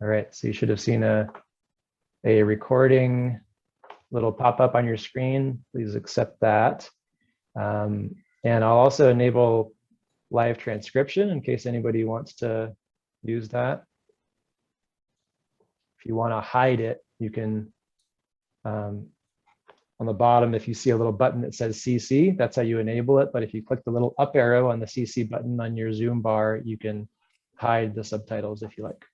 All right, so you should have seen a recording little pop-up on your screen. Please accept that. And I'll also enable live transcription in case anybody wants to use that. If you want to hide it, you can, on the bottom, if you see a little button that says CC, that's how you enable it. But if you click the little up arrow on the CC button on your Zoom bar, you can hide the subtitles if you like.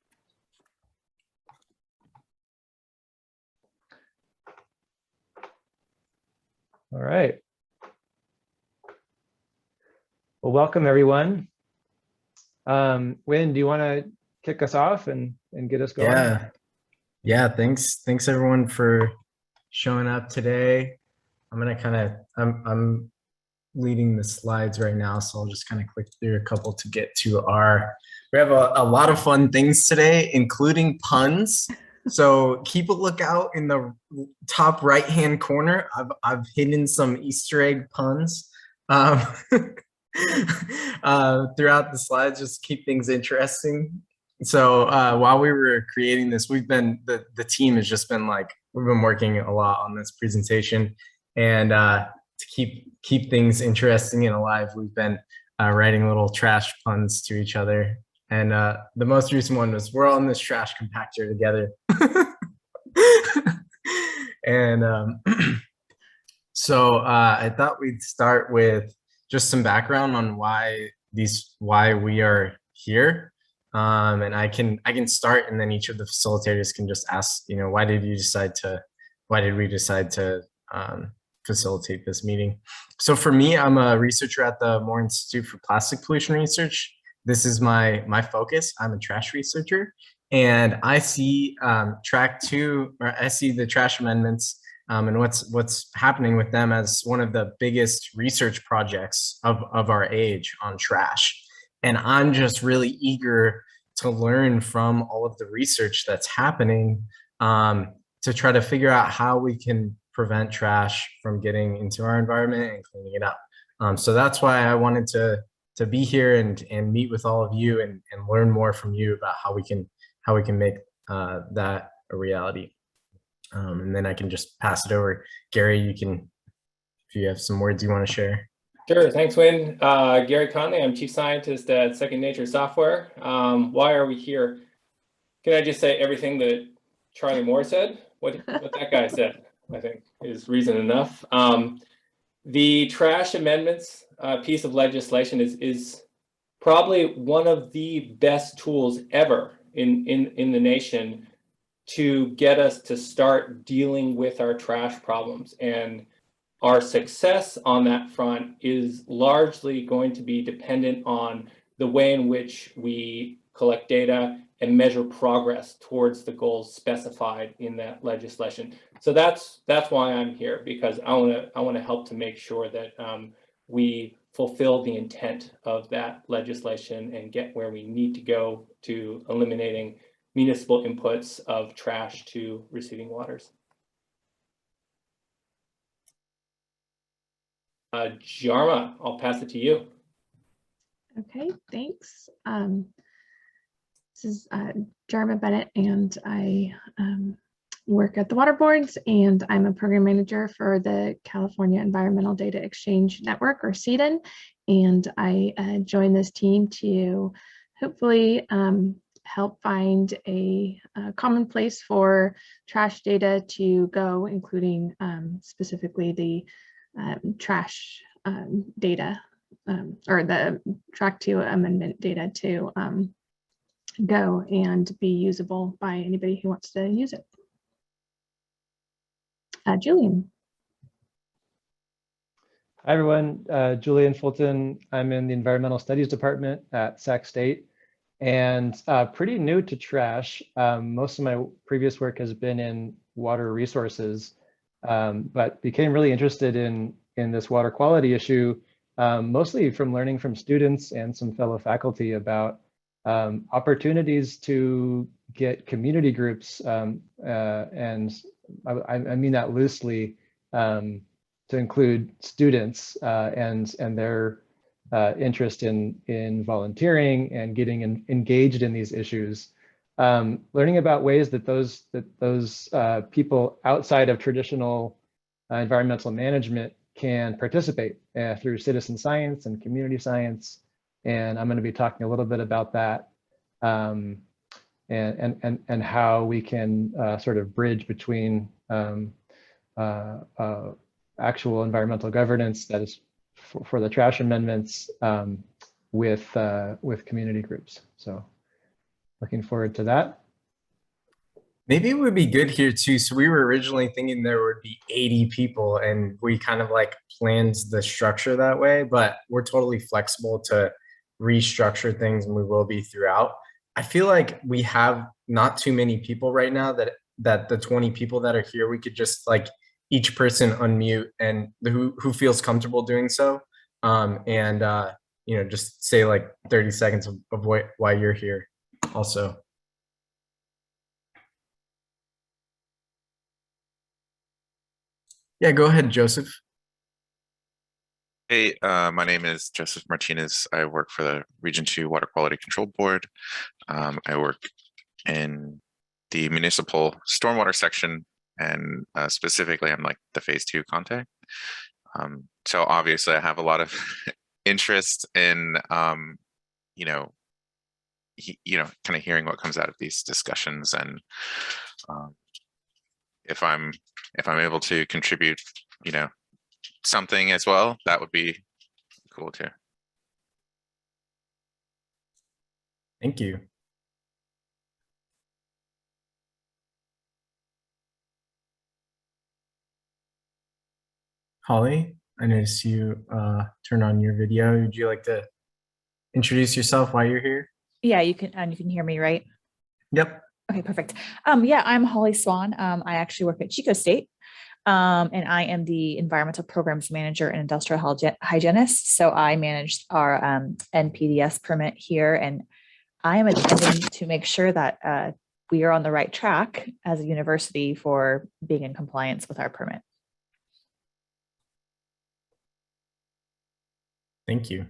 All right. Well, welcome everyone. Wynn, do you want to kick us off and get us going? Yeah. Thanks everyone for showing up today. I'm leading the slides right now, so I'll just kind of click through a couple to get to we have a lot of fun things today, including puns. So keep a lookout in the top right-hand corner. I've hidden some Easter egg puns throughout the slides, just to keep things interesting. So while we were creating this, the team has just been we've been working a lot on this presentation, and to keep things interesting and alive, we've been writing little trash puns to each other. And the most recent one was, we're all in this trash compactor together. And so I thought we'd start with just some background on why we are here. And I can start, and then each of the facilitators can just ask, why did we decide to facilitate this meeting? So for me, I'm a researcher at the Moore Institute for Plastic Pollution Research. This is my focus. I'm a trash researcher, and I see I see the trash amendments and what's happening with them as one of the biggest research projects of our age on trash. And I'm just really eager to learn from all of the research that's happening to try to figure out how we can prevent trash from getting into our environment and cleaning it up. So that's why I wanted to be here and meet with all of you and learn more from you about how we can make that a reality. And then I can just pass it over. Gary, if you have some words you want to share. Sure, thanks, Wynn. Gary Conley, I'm Chief Scientist at Second Nature Software. Why are we here? Can I just say everything that Charlie Moore said? What that guy said, I think, is reason enough. The trash amendments piece of legislation is probably one of the best tools ever in the nation to get us to start dealing with our trash problems. And our success on that front is largely going to be dependent on the way in which we collect data and measure progress towards the goals specified in that legislation. So that's why I'm here, because I want to help to make sure that we fulfill the intent of that legislation and get where we need to go to eliminating municipal inputs of trash to receiving waters. Jarma, I'll pass it to you. Okay, thanks. This is Jarma Bennett, and I work at the Water Boards, and I'm a program manager for the California Environmental Data Exchange Network, or CEDN, and I joined this team to hopefully help find a common place for trash data to go, including specifically the trash data or the Track 2 amendment data to go and be usable by anybody who wants to use it. Julian. Hi everyone, Julian Fulton. I'm in the Environmental Studies Department at Sac State, and pretty new to trash. Most of my previous work has been in water resources, but became really interested in this water quality issue, mostly from learning from students and some fellow faculty about opportunities to get community groups, and I mean that loosely, to include students and their interest in volunteering and getting engaged in these issues, learning about ways that those people outside of traditional environmental management can participate through citizen science and community science. And I'm going to be talking a little bit about that and how we can sort of bridge between actual environmental governance that is for the trash amendments with community groups. So looking forward to that. Maybe it would be good here too. So we were originally thinking there would be 80 people and we kind of like planned the structure that way, but we're totally flexible to restructure things and we will be throughout. I feel like we have not too many people right now that the 20 people that are here, we could just like each person unmute and who feels comfortable doing so. You know, just say like 30 seconds of why you're here also. Yeah, go ahead, Joseph. Hey, my name is Joseph Martinez. I work for the Region 2 Water Quality Control Board. I work in the municipal stormwater section, and specifically, I'm like the phase 2 contact. So obviously, I have a lot of interest in, you know, kind of hearing what comes out of these discussions, and if I'm able to contribute, you know, something as well, that would be cool too. Thank you. Holly, I noticed you turn on your video. Would you like to introduce yourself while you're here? Yeah, you can hear me, right? Yep. Okay, perfect. Yeah, I'm Holly Swan. I actually work at Chico State, and I am the environmental programs manager and industrial hygienist. So I manage our NPDES permit here, and I am attending to make sure that we are on the right track as a university for being in compliance with our permit. Thank you.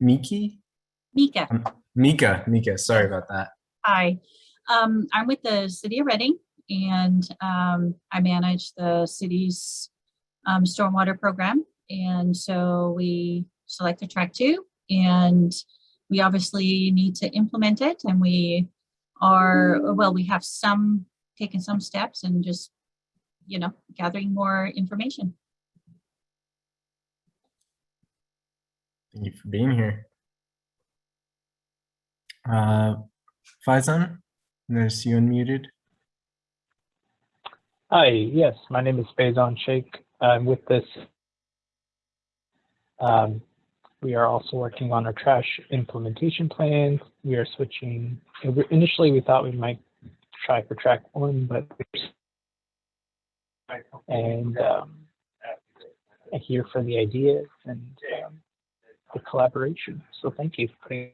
Mika. Mika, sorry about that. Hi, I'm with the City of Reading, and I manage the city's stormwater program. And so we select a track 2, and we obviously need to implement it. And we have taken some steps and just, you know, gathering more information. Thank you for being here. Faizan, notice you unmuted. Hi, yes, my name is Faizan Sheikh. I'm with this. We are also working on our trash implementation plans. We are switching. Initially, we thought we might try for track 1, but I'm here for the ideas and the collaboration. So thank you for putting.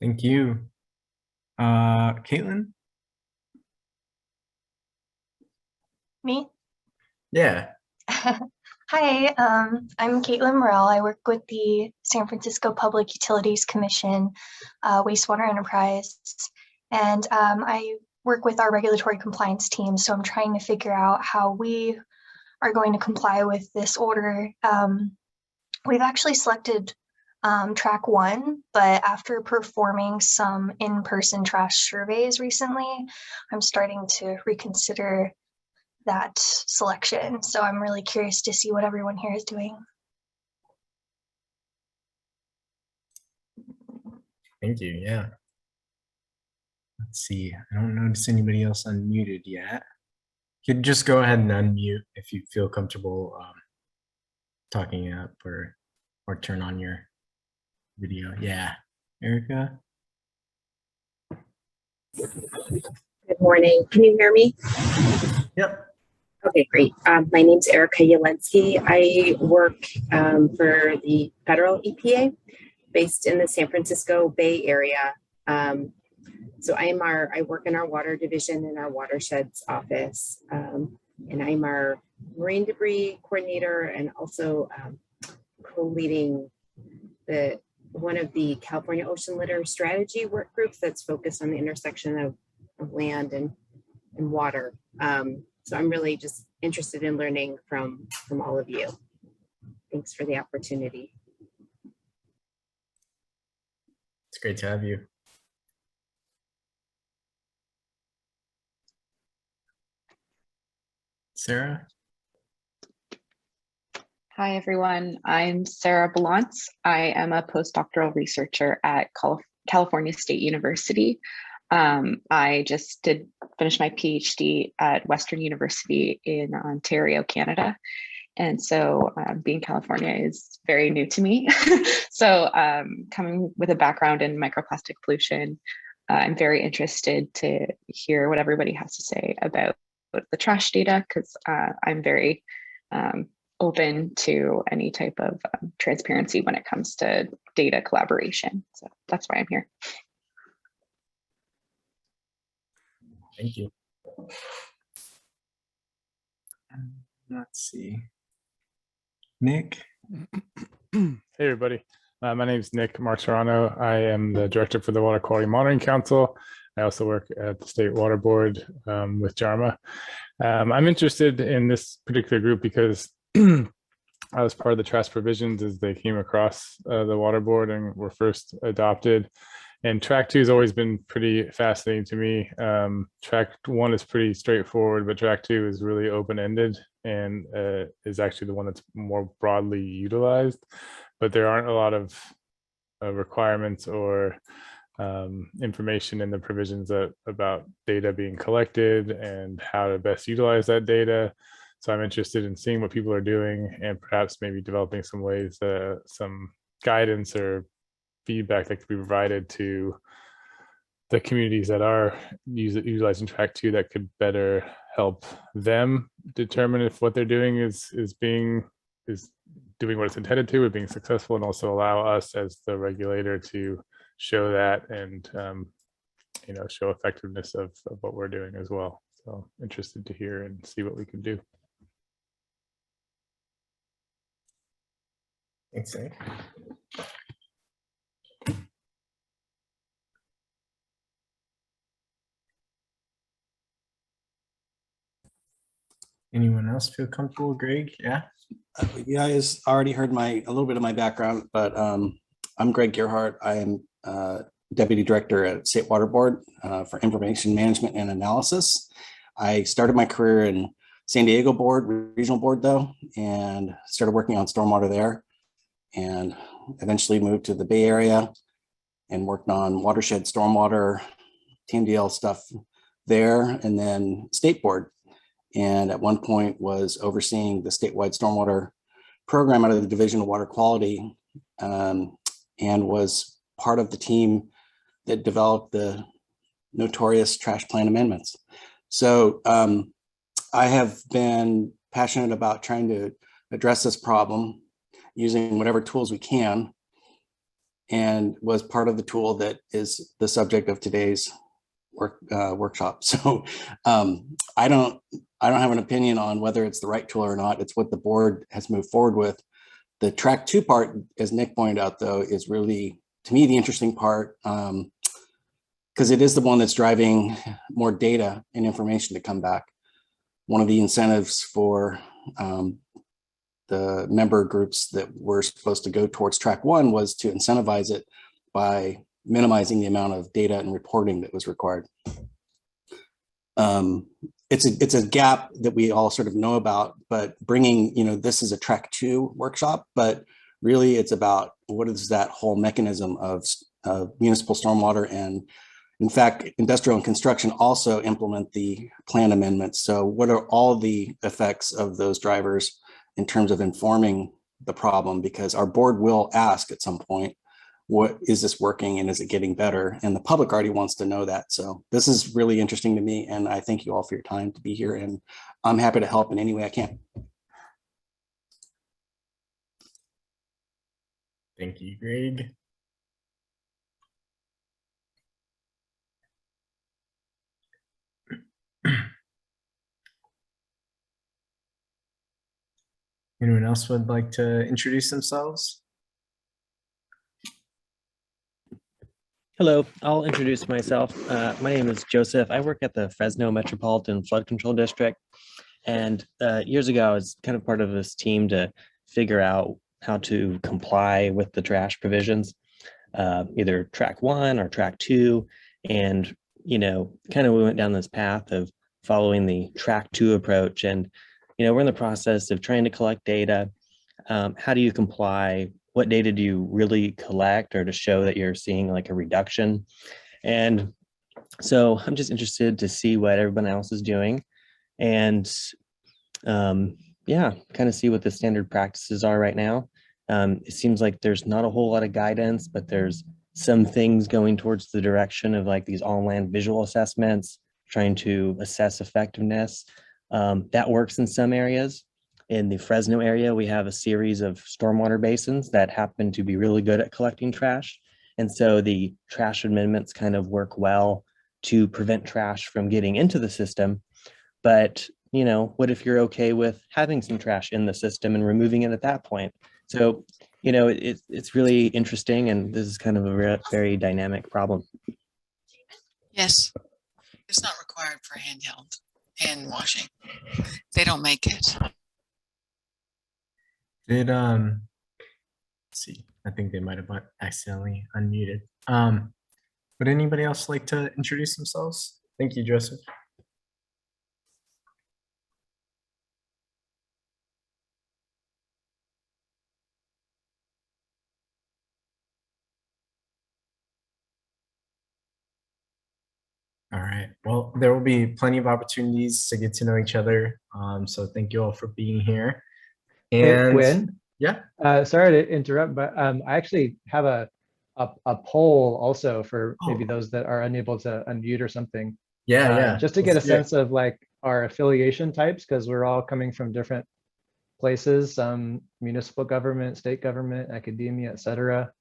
Thank you. Caitlin? Me? Yeah. Hi, I'm Caitlin Morrell. I work with the San Francisco Public Utilities Commission, Wastewater Enterprise, and I work with our regulatory compliance team. So I'm trying to figure out how we are going to comply with this order. We've actually selected track 1, but after performing some in-person trash surveys recently, I'm starting to reconsider that selection. So I'm really curious to see what everyone here is doing. Thank you. Yeah. Let's see. I don't notice anybody else unmuted yet. You could just go ahead and unmute if you feel comfortable talking up or turn on your video. Yeah. Erika? Good morning. Can you hear me? Yep. Okay, great. My name's Erika Yolenski. I work for the federal EPA based in the San Francisco Bay Area. So I work in our water division in our watersheds office. and I'm our marine debris coordinator and also co-leading one of the California Ocean Litter Strategy work groups that's focused on the intersection of land and water. So I'm really just interested in learning from all of you. Thanks for the opportunity. It's great to have you. Sarah? Hi, everyone. I'm Sarah Bellance. I am a postdoctoral researcher at California State University. I just finish my PhD at Western University in Ontario, Canada. And so being California is very new to me. So coming with a background in microplastic pollution, I'm very interested to hear what everybody has to say about the trash data, because I'm very open to any type of transparency when it comes to data collaboration. So that's why I'm here. Thank you. Let's see. Nick? Hey, everybody. My name is Nick Martrano. I am the director for the Water Quality Monitoring Council. I also work at the State Water Board with Jarma. I'm interested in this particular group because I was part of the trash provisions as they came across the water board and were first adopted. And track 2 has always been pretty fascinating to me. Track 1 is pretty straightforward, but track 2 is really open-ended and is actually the one that's more broadly utilized. But there aren't a lot of requirements or information in the provisions about data being collected and how to best utilize that data. So I'm interested in seeing what people are doing and perhaps maybe developing some ways, some guidance or feedback that could be provided to the communities that are utilizing track 2 that could better help them determine if what they're doing is doing what it's intended to, or being successful, and also allow us as the regulator to show that and show effectiveness of what we're doing as well. So interested to hear and see what we can do. Thanks, Nick. Anyone else feel comfortable? Greg? Yeah. You guys already heard a little bit of my background, but I'm Greg Gearhart. I am Deputy Director at State Water Board for Information Management and Analysis. I started my career in San Diego Board, Regional Board though, and started working on stormwater there, and eventually moved to the Bay Area and worked on watershed stormwater, TMDL stuff there, and then State Board. And at one point was overseeing the statewide stormwater program out of the Division of Water Quality, and was part of the team that developed the notorious trash plan amendments. So I have been passionate about trying to address this problem using whatever tools we can, and was part of the tool that is the subject of today's workshop. So I don't have an opinion on whether it's the right tool or not. It's what the board has moved forward with. The track 2 part, as Nick pointed out, though, is really, to me, the interesting part, because it is the one that's driving more data and information to come back. One of the incentives for the member groups that were supposed to go towards track 1 was to incentivize it by minimizing the amount of data and reporting that was required. It's a gap that we all sort of know about, but bringing, this is a track 2 workshop, but really it's about what is that whole mechanism of municipal stormwater. And in fact, industrial and construction also implement the plan amendments. So what are all the effects of those drivers in terms of informing the problem? Because our board will ask at some point, what is this working and is it getting better? And the public already wants to know that. So this is really interesting to me, and I thank you all for your time to be here, and I'm happy to help in any way I can. Thank you, Greg. Anyone else would like to introduce themselves? Hello, I'll introduce myself. My name is Joseph. I work at the Fresno Metropolitan Flood Control District. And years ago, I was kind of part of this team to figure out how to comply with the trash provisions, either track 1 or track 2. And, kind of we went down this path of following the track 2 approach. And, we're in the process of trying to collect data. How do you comply? What data do you really collect, or to show that you're seeing like a reduction? And so I'm just interested to see what everyone else is doing, and yeah, kind of see what the standard practices are right now. It seems like there's not a whole lot of guidance, but there's some things going towards the direction of like these on-land visual assessments, trying to assess effectiveness. That works in some areas. In the Fresno area, we have a series of stormwater basins that happen to be really good at collecting trash. And so the trash amendments kind of work well to prevent trash from getting into the system. But, what if you're okay with having some trash in the system and removing it at that point? So, it's really interesting, and this is kind of a very dynamic problem. Yes, it's not required for handheld hand washing. They don't make it. Did let's see, I think they might have accidentally unmuted. Would anybody else like to introduce themselves? Thank you, Joseph. All right, well, there will be plenty of opportunities to get to know each other. So thank you all for being here. And Hey, Quinn, yeah, sorry to interrupt, but I actually have a poll also for maybe those that are unable to unmute or something. Yeah. Just to get a sense of like our affiliation types, because we're all coming from different places, some municipal government, state government, academia, etc.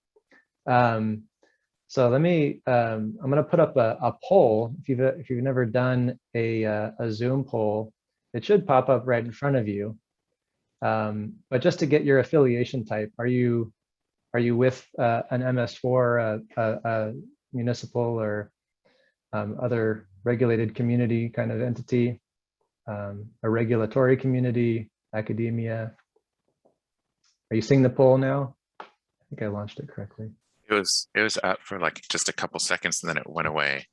So let me, I'm going to put up a poll. If you've never done a Zoom poll, it should pop up right in front of you. But just to get your affiliation type, are you with an MS4, a municipal or other regulated community kind of entity, a regulatory community, academia? Are you seeing the poll now? I think I launched it correctly. It was up for like just a couple seconds and then it went away.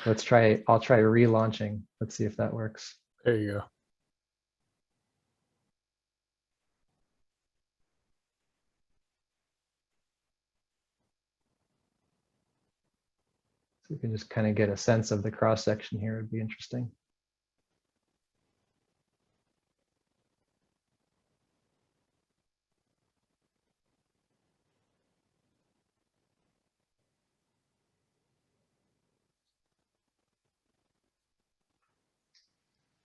Let's try. I'll try relaunching. Let's see if that works. There you go. So we can just kind of get a sense of the cross section here. It'd be interesting.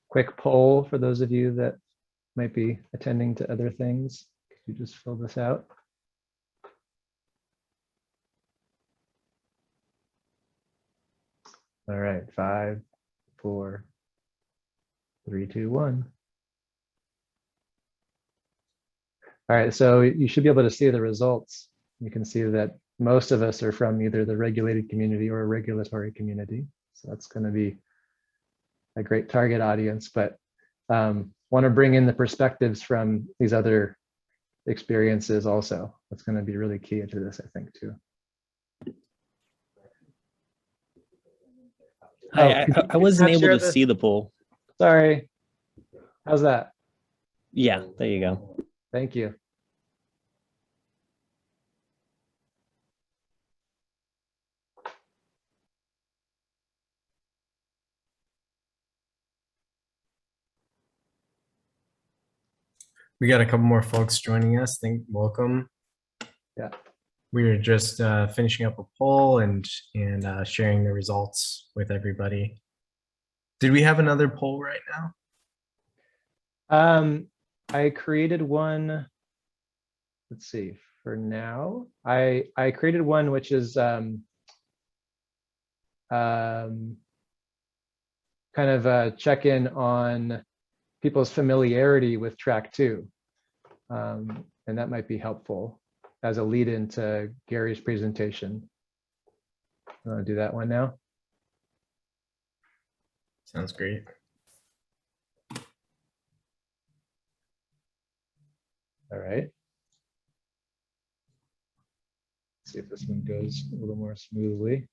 Quick poll for those of you that might be attending to other things. Could you just fill this out? All right, 5, 4, 3, 2, 1. All right, so you should be able to see the results. You can see that most of us are from either the regulated community or a regulatory community. So that's going to be a great target audience, but want to bring in the perspectives from these other experiences also. That's going to be really key into this, I think, too. I wasn't able to see the poll. Sorry. How's that? Yeah, there you go. Thank you. we got a couple more folks joining us. Welcome. Yeah. We were just finishing up a poll and sharing the results with everybody. Did we have another poll right now? I created one. Let's see. For now, I created one which is kind of a check-in on people's familiarity with track 2. And that might be helpful as a lead into Gary's presentation. You want to do that one now? Sounds great. All right. Let's see if this one goes a little more smoothly.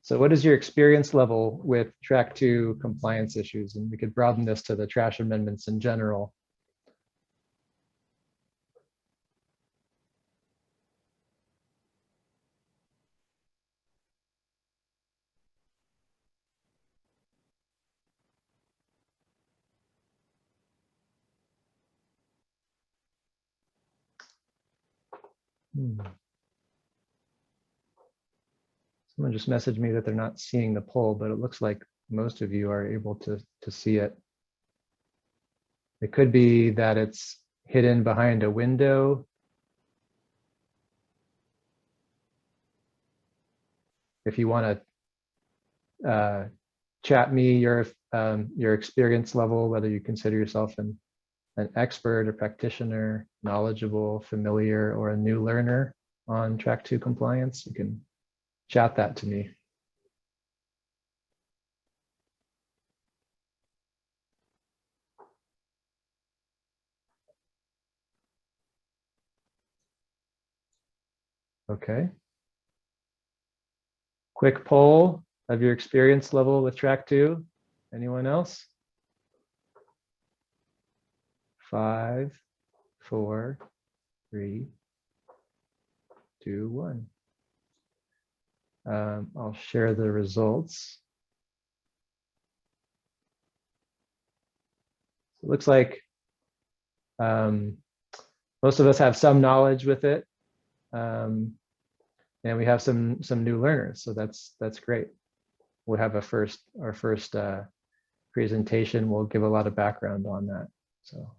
So what is your experience level with track 2 compliance issues? And we could broaden this to the trash amendments in general. Someone just messaged me that they're not seeing the poll, but it looks like most of you are able to see it. It could be that it's hidden behind a window. If you want to chat me your experience level, whether you consider yourself an expert, a practitioner, knowledgeable, familiar, or a new learner on track 2 compliance, you can chat that to me. Okay. Quick poll of your experience level with track 2. Anyone else? 5, 4, 3, 2, 1. I'll share the results. It looks like most of us have some knowledge with it, and we have some new learners. So that's great. We'll have our first presentation. We'll give a lot of background on that. So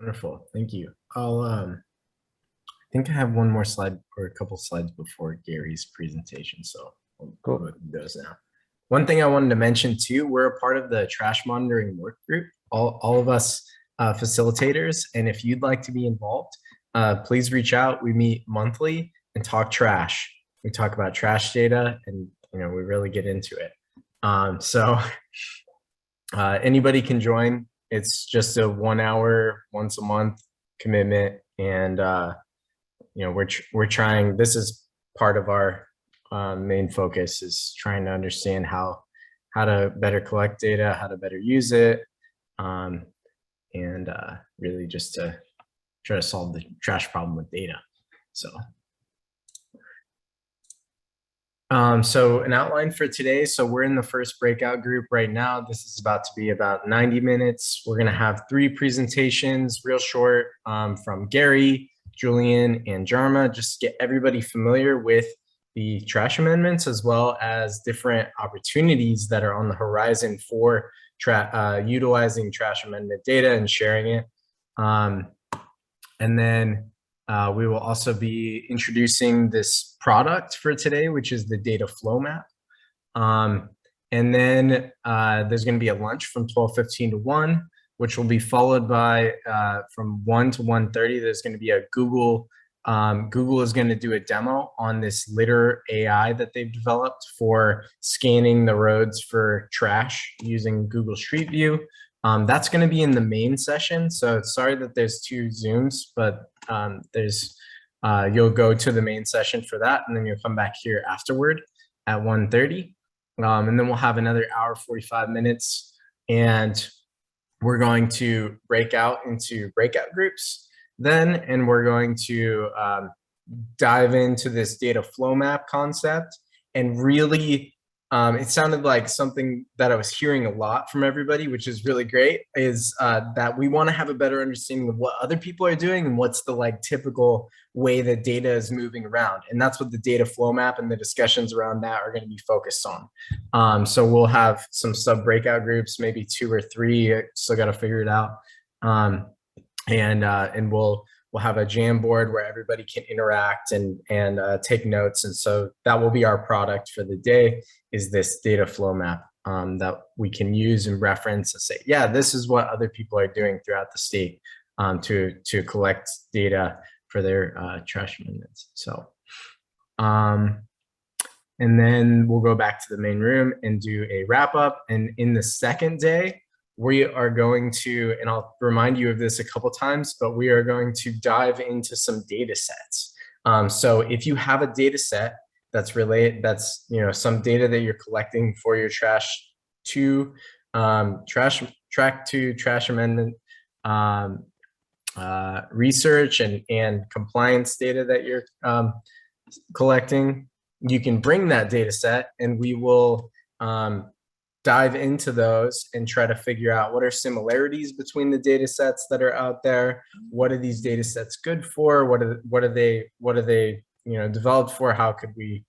Wonderful, thank you. I think I have one more slide or a couple slides before Gary's presentation, so I'll go with those now. One thing I wanted to mention too, we're a part of the trash monitoring work group, all of us facilitators, and if you'd like to be involved, please reach out. We meet monthly and talk trash. We talk about trash data, and we really get into it. So anybody can join. It's just a 1 hour, once a month commitment, and we're trying. This is part of our main focus, is trying to understand how to better collect data, how to better use it, and really just to try to solve the trash problem with data. So an outline for today. So we're in the first breakout group right now. This is about to be about 90 minutes. We're going to have 3 presentations, real short, from Gary, Julian, and Jarma, just to get everybody familiar with the trash amendments, as well as different opportunities that are on the horizon for utilizing trash amendment data and sharing it. And then we will also be introducing this product for today, which is the data flow map. And then there's going to be a lunch from 12:15 to 1, which will be followed by from 1 to 1:30. There's going to be a Google is going to do a demo on this litter AI that they've developed for scanning the roads for trash using Google Street View. That's going to be in the main session. So sorry that there's 2 Zooms, but you'll go to the main session for that, and then you'll come back here afterward at 1:30. And then we'll have another hour, 45 minutes, and we're going to break out into breakout groups then, and we're going to dive into this data flow map concept. And really, it sounded like something that I was hearing a lot from everybody, which is really great, is that we want to have a better understanding of what other people are doing and what's the typical way that data is moving around. And that's what the data flow map and the discussions around that are going to be focused on. So we'll have some sub breakout groups, maybe 2 or 3, still got to figure it out. And we'll have a Jamboard where everybody can interact and take notes. And so that will be our product for the day, is this data flow map. that we can use and reference and say, yeah, this is what other people are doing throughout the state to collect data for their trash amendments. So, and then we'll go back to the main room and do a wrap up. And in the second day, we are going to, and I'll remind you of this a couple times, but we are going to dive into some data sets. So if you have a data set that's related, that's, you know, some data that you're collecting for your track to trash amendment research and compliance data that you're collecting, you can bring that data set and we will dive into those and try to figure out what are similarities between the data sets that are out there. What are these data sets good for? What are they you know, developed for? How could we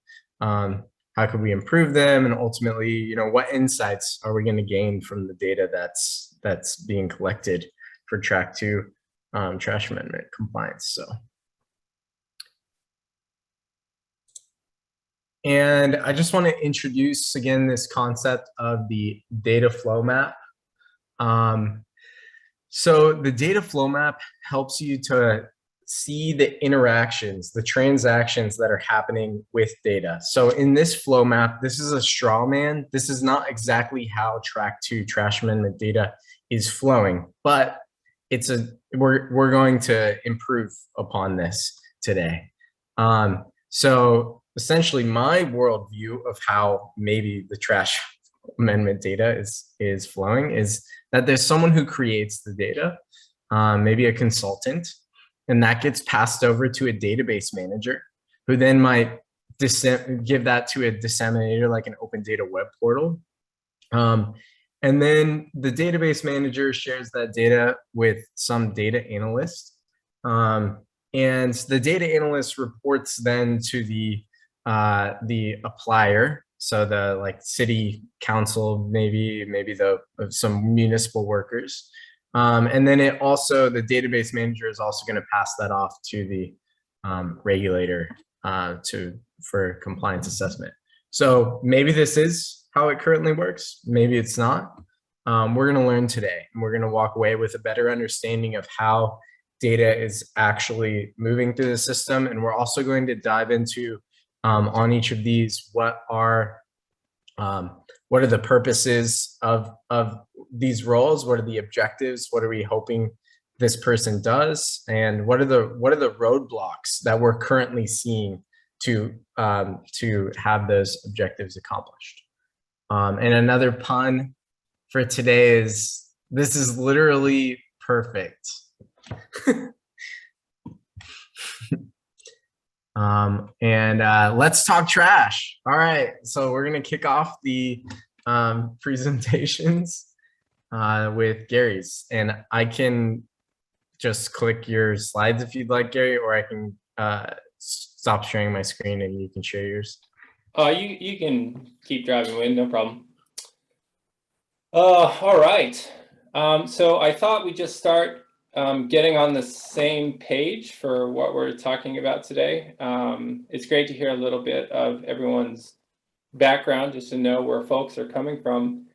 improve them? And ultimately, you know, what insights are we going to gain from the data that's being collected for track 2 trash amendment compliance? So. And I just want to introduce again this concept of the data flow map. So the data flow map helps you to see the interactions, the transactions that are happening with data. So in this flow map, this is a straw man. This is not exactly how track 2 trash amendment data is flowing, but it's we're going to improve upon this today. So essentially my worldview of how maybe the trash amendment data is flowing is that there's someone who creates the data, maybe a consultant, and that gets passed over to a database manager who then might give that to a disseminator like an open data web portal. And then the database manager shares that data with some data analyst. And the data analyst reports then to the applier, so the like city council, maybe some municipal workers, and then the database manager is also going to pass that off to the regulator for compliance assessment. So maybe this is how it currently works, maybe it's not. We're going to learn today, and we're going to walk away with a better understanding of how data is actually moving through the system, and we're also going to dive into on each of these, what are the purposes of these roles? What are the objectives? What are we hoping this person does? And what are the roadblocks that we're currently seeing to have those objectives accomplished? And another pun for today is, this is literally perfect. Let's talk trash. All right, so we're gonna kick off the presentations with Gary's, and I can just click your slides if you'd like, Gary, or I can stop sharing my screen and you can share yours. You can keep driving away, no problem. All right, so I thought we'd just start getting on the same page for what we're talking about today. It's great to hear a little bit of everyone's background, just to know where folks are coming from.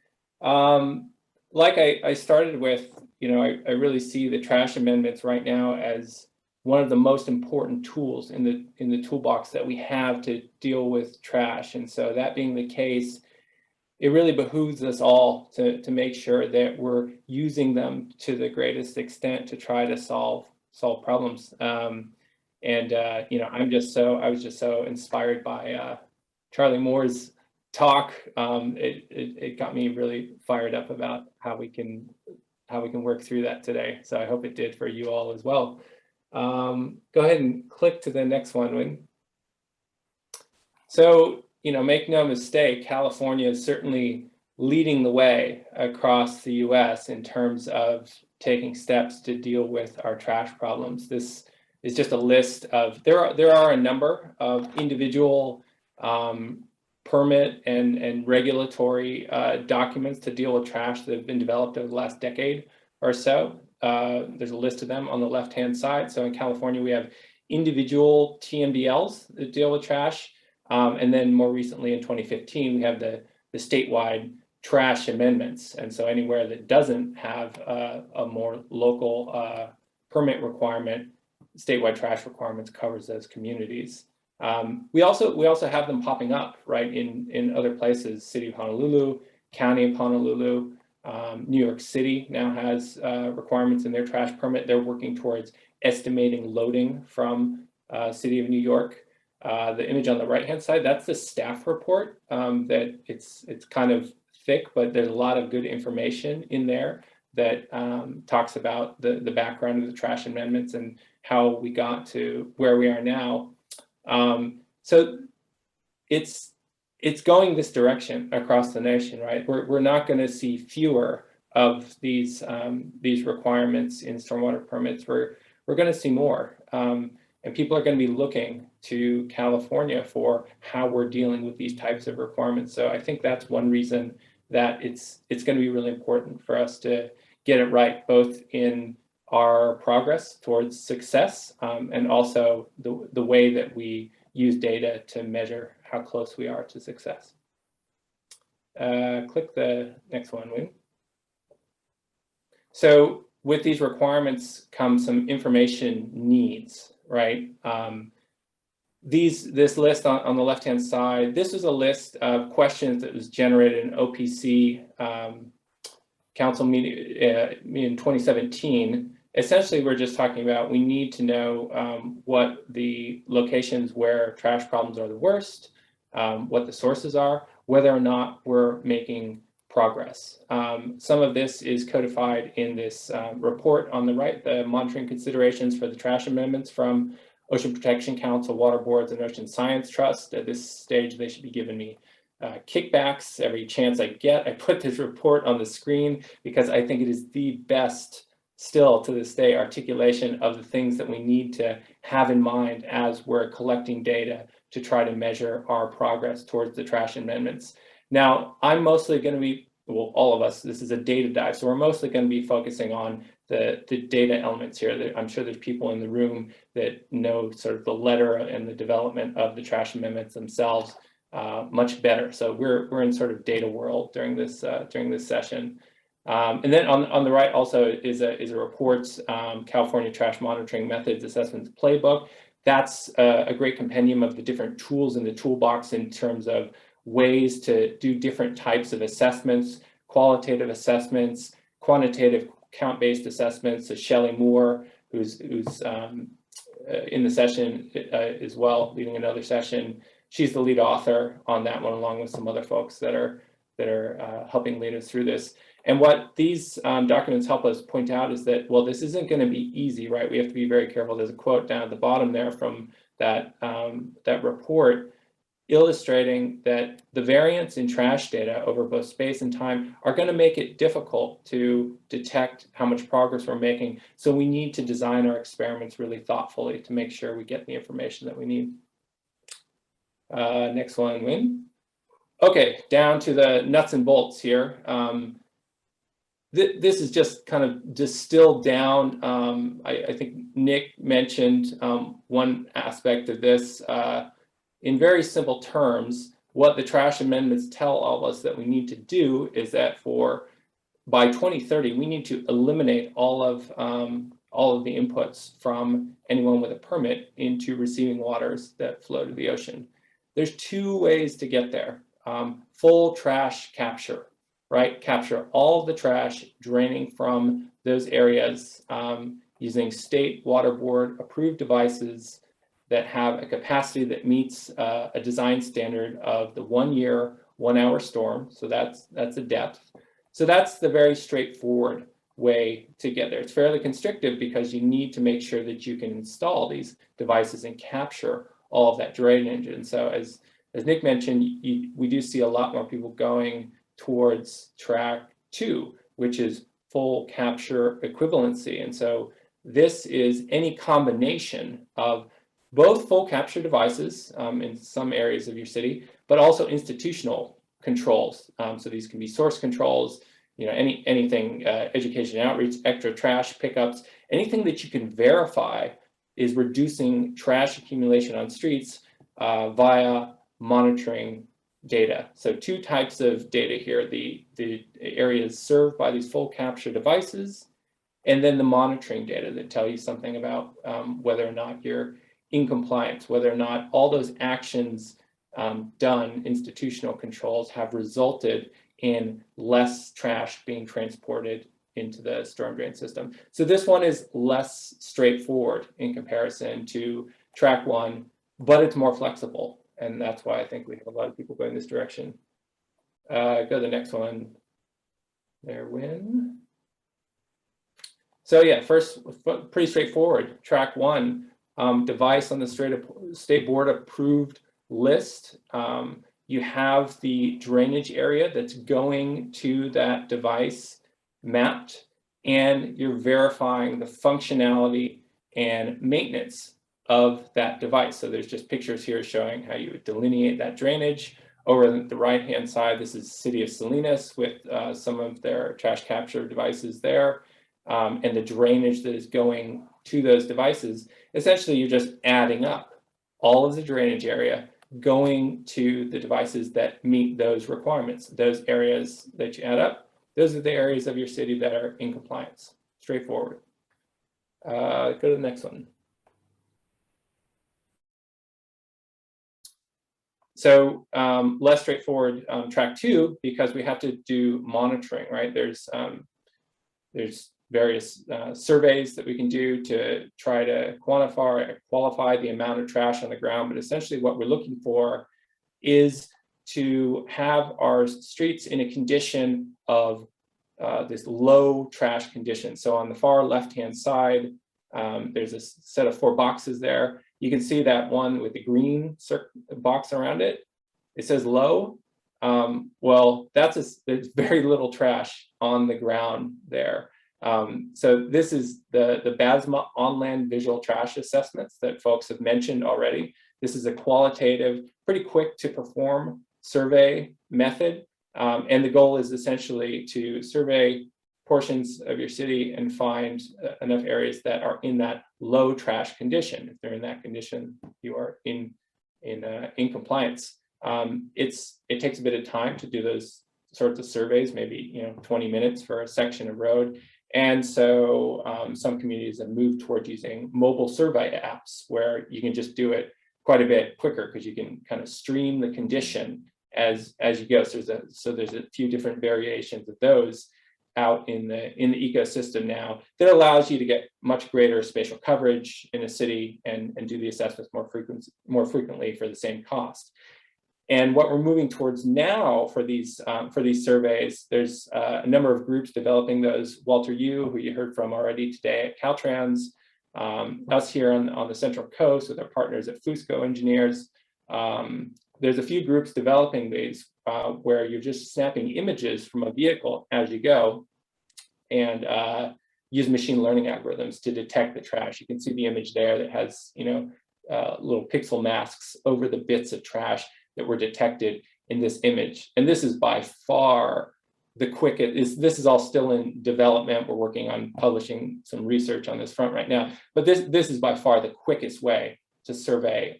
Like I started with, you know, I really see the trash amendments right now as one of the most important tools in the toolbox that we have to deal with trash. And so that being the case, it really behooves us all to make sure that we're using them to the greatest extent to try to solve problems. You know, I was just so inspired by Charlie Moore's talk. It got me really fired up about how we can work through that today. So I hope it did for you all as well. Go ahead and click to the next one, Wynn. So, you know, make no mistake, California is certainly leading the way across the US in terms of taking steps to deal with our trash problems. This is just a list of, there are a number of individual permit and regulatory documents to deal with trash that have been developed over the last decade or so. There's a list of them on the left-hand side. So in California, we have individual TMDLs that deal with trash. And then more recently in 2015, we have the statewide trash amendments. And so anywhere that doesn't have a more local permit requirement, statewide trash requirements covers those communities. We also have them popping up, right, in other places, City of Honolulu, County of Honolulu, New York City now has requirements in their trash permit. They're working towards estimating loading from City of New York. The image on the right-hand side, that's the staff report. That it's kind of thick, but there's a lot of good information in there that talks about the background of the trash amendments and how we got to where we are now. So it's going this direction across the nation, right? We're not going to see fewer of these requirements in stormwater permits. We're going to see more, and people are going to be looking to California for how we're dealing with these types of requirements. So I think that's one reason that it's going to be really important for us to get it right, both in our progress towards success and also the way that we use data to measure how close we are to success. Click the next one, Wayne. So with these requirements come some information needs, right? This list on the left-hand side, this is a list of questions that was generated in OPC council meeting in 2017. Essentially, we're just talking about we need to know what the locations where trash problems are the worst, what the sources are, whether or not we're making progress. Some of this is codified in this report on the right, the monitoring considerations for the trash amendments from Ocean Protection Council, Water Boards, and Ocean Science Trust. At this stage, they should be giving me kickbacks every chance I get. I put this report on the screen because I think it is the best still to this day articulation of the things that we need to have in mind as we're collecting data to try to measure our progress towards the trash amendments. Now, I'm mostly going to be, well, all of us, this is a data dive, so we're mostly going to be focusing on the data elements here. I'm sure there's people in the room that know sort of the letter and the development of the trash amendments themselves much better. So we're in sort of data world during this session. And then on the right also is a reports, California Trash Monitoring Methods Assessments Playbook. That's a great compendium of the different tools in the toolbox in terms of ways to do different types of assessments, qualitative assessments, quantitative count-based assessments. So Shelley Moore, who's in the session as well, leading another session. She's the lead author on that one, along with some other folks that are helping lead us through this. And what these documents help us point out is that, well, this isn't going to be easy, right? We have to be very careful. There's a quote down at the bottom there from that report illustrating that the variance in trash data over both space and time are going to make it difficult to detect how much progress we're making. So we need to design our experiments really thoughtfully to make sure we get the information that we need. Next one, Wynn. Okay, down to the nuts and bolts here. This is just kind of distilled down. I think Nick mentioned one aspect of this. In very simple terms, what the trash amendments tell all of us that we need to do is that by 2030, we need to eliminate all of the inputs from anyone with a permit into receiving waters that flow to the ocean. There's two ways to get there. Full trash capture, right? Capture all of the trash draining from those areas using state water board approved devices that have a capacity that meets a design standard of the 1 year, 1 hour storm. So that's a depth. So that's the very straightforward way to get there. It's fairly constrictive because you need to make sure that you can install these devices and capture all of that drainage. And so as Nick mentioned, we do see a lot more people going towards track 2, which is full capture equivalency. And so this is any combination of both full capture devices in some areas of your city, but also institutional controls. So these can be source controls, anything, education outreach, extra trash pickups, anything that you can verify is reducing trash accumulation on streets via monitoring data. So two types of data here, the areas served by these full capture devices, and then the monitoring data that tell you something about whether or not you're in compliance, whether or not all those actions done, institutional controls, have resulted in less trash being transported into the storm drain system. So this one is less straightforward in comparison to track one, but it's more flexible. And that's why I think we have a lot of people going this direction. Go to the next one. There, Win. So yeah, first, pretty straightforward. Track one, device on the state board approved list. You have the drainage area that's going to that device mapped, and you're verifying the functionality and maintenance of that device. So there's just pictures here showing how you would delineate that drainage. Over the right-hand side, this is City of Salinas with some of their trash capture devices there, and the drainage that is going to those devices. Essentially, you're just adding up all of the drainage area going to the devices that meet those requirements. Those areas that you add up, those are the areas of your city that are in compliance. Straightforward. Go to the next one. So less straightforward track two, because we have to do monitoring, right? There's various surveys that we can do to try to qualify the amount of trash on the ground. But essentially what we're looking for is to have our streets in a condition of this low trash condition. So on the far left-hand side, there's a set of 4 boxes there. You can see that one with the green box around it. It says low. Well, there's very little trash on the ground there. So this is the BASMA on-land visual trash assessments that folks have mentioned already. This is a qualitative, pretty quick to perform survey method. And the goal is essentially to survey portions of your city and find enough areas that are in that low trash condition. If they're in that condition, you are in compliance. It takes a bit of time to do those sorts of surveys, maybe 20 minutes for a section of road. And so some communities have moved toward using mobile survey apps where you can just do it quite a bit quicker because you can kind of stream the condition as you go. So there's a few different variations of those out in the ecosystem now that allows you to get much greater spatial coverage in a city and do the assessments more frequently for the same cost. And what we're moving towards now for these surveys, there's a number of groups developing those. Walter Yu, who you heard from already today at Caltrans, us here on the Central Coast with our partners at Fusco Engineers. There's a few groups developing these where you're just snapping images from a vehicle as you go and use machine learning algorithms to detect the trash. You can see the image there that has little pixel masks over the bits of trash that were detected in this image. And this is by far the quickest. This is all still in development. We're working on publishing some research on this front right now. But this is by far the quickest way to survey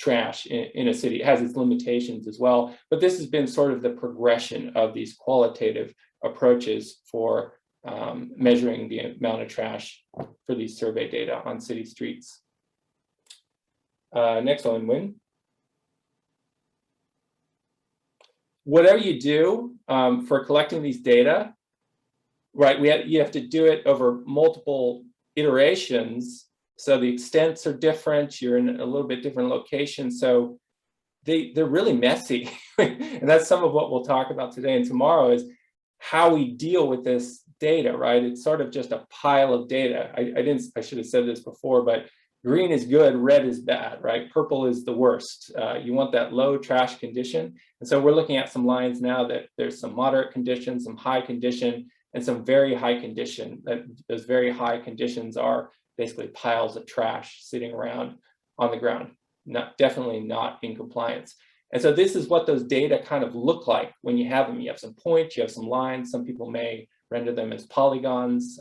trash in a city. It has its limitations as well, but this has been sort of the progression of these qualitative approaches for measuring the amount of trash for these survey data on city streets. Next one, Win. Whatever you do for collecting these data, right, you have to do it over multiple iterations. So the extents are different. You're in a little bit different location. So they're really messy. And that's some of what we'll talk about today and tomorrow is how we deal with this data, right? It's sort of just a pile of data. I should have said this before, but green is good, red is bad, right? Purple is the worst. You want that low trash condition. And so we're looking at some lines now that there's some moderate condition, some high condition, and some very high condition. Those very high conditions are basically piles of trash sitting around on the ground, definitely not in compliance. And so this is what those data kind of look like when you have them. You have some points, you have some lines. Some people may render them as polygons,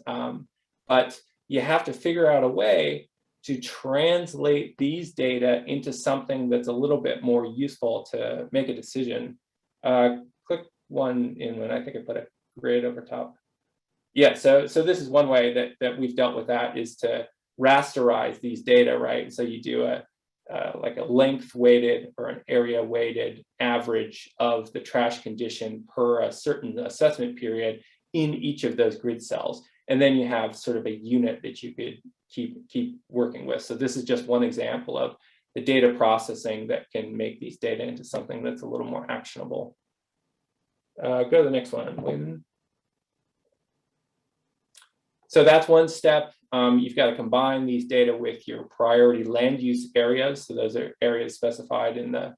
but you have to figure out a way to translate these data into something that's a little bit more useful to make a decision. Click one in when I think I put a grid over top. Yeah, so this is one way that we've dealt with that, is to rasterize these data, right? So you do like a length weighted or an area weighted average of the trash condition per a certain assessment period in each of those grid cells. And then you have sort of a unit that you could keep working with. So this is just one example of the data processing that can make these data into something that's a little more actionable. Go to the next one. So that's one step. You've got to combine these data with your priority land use areas. So those are areas specified in that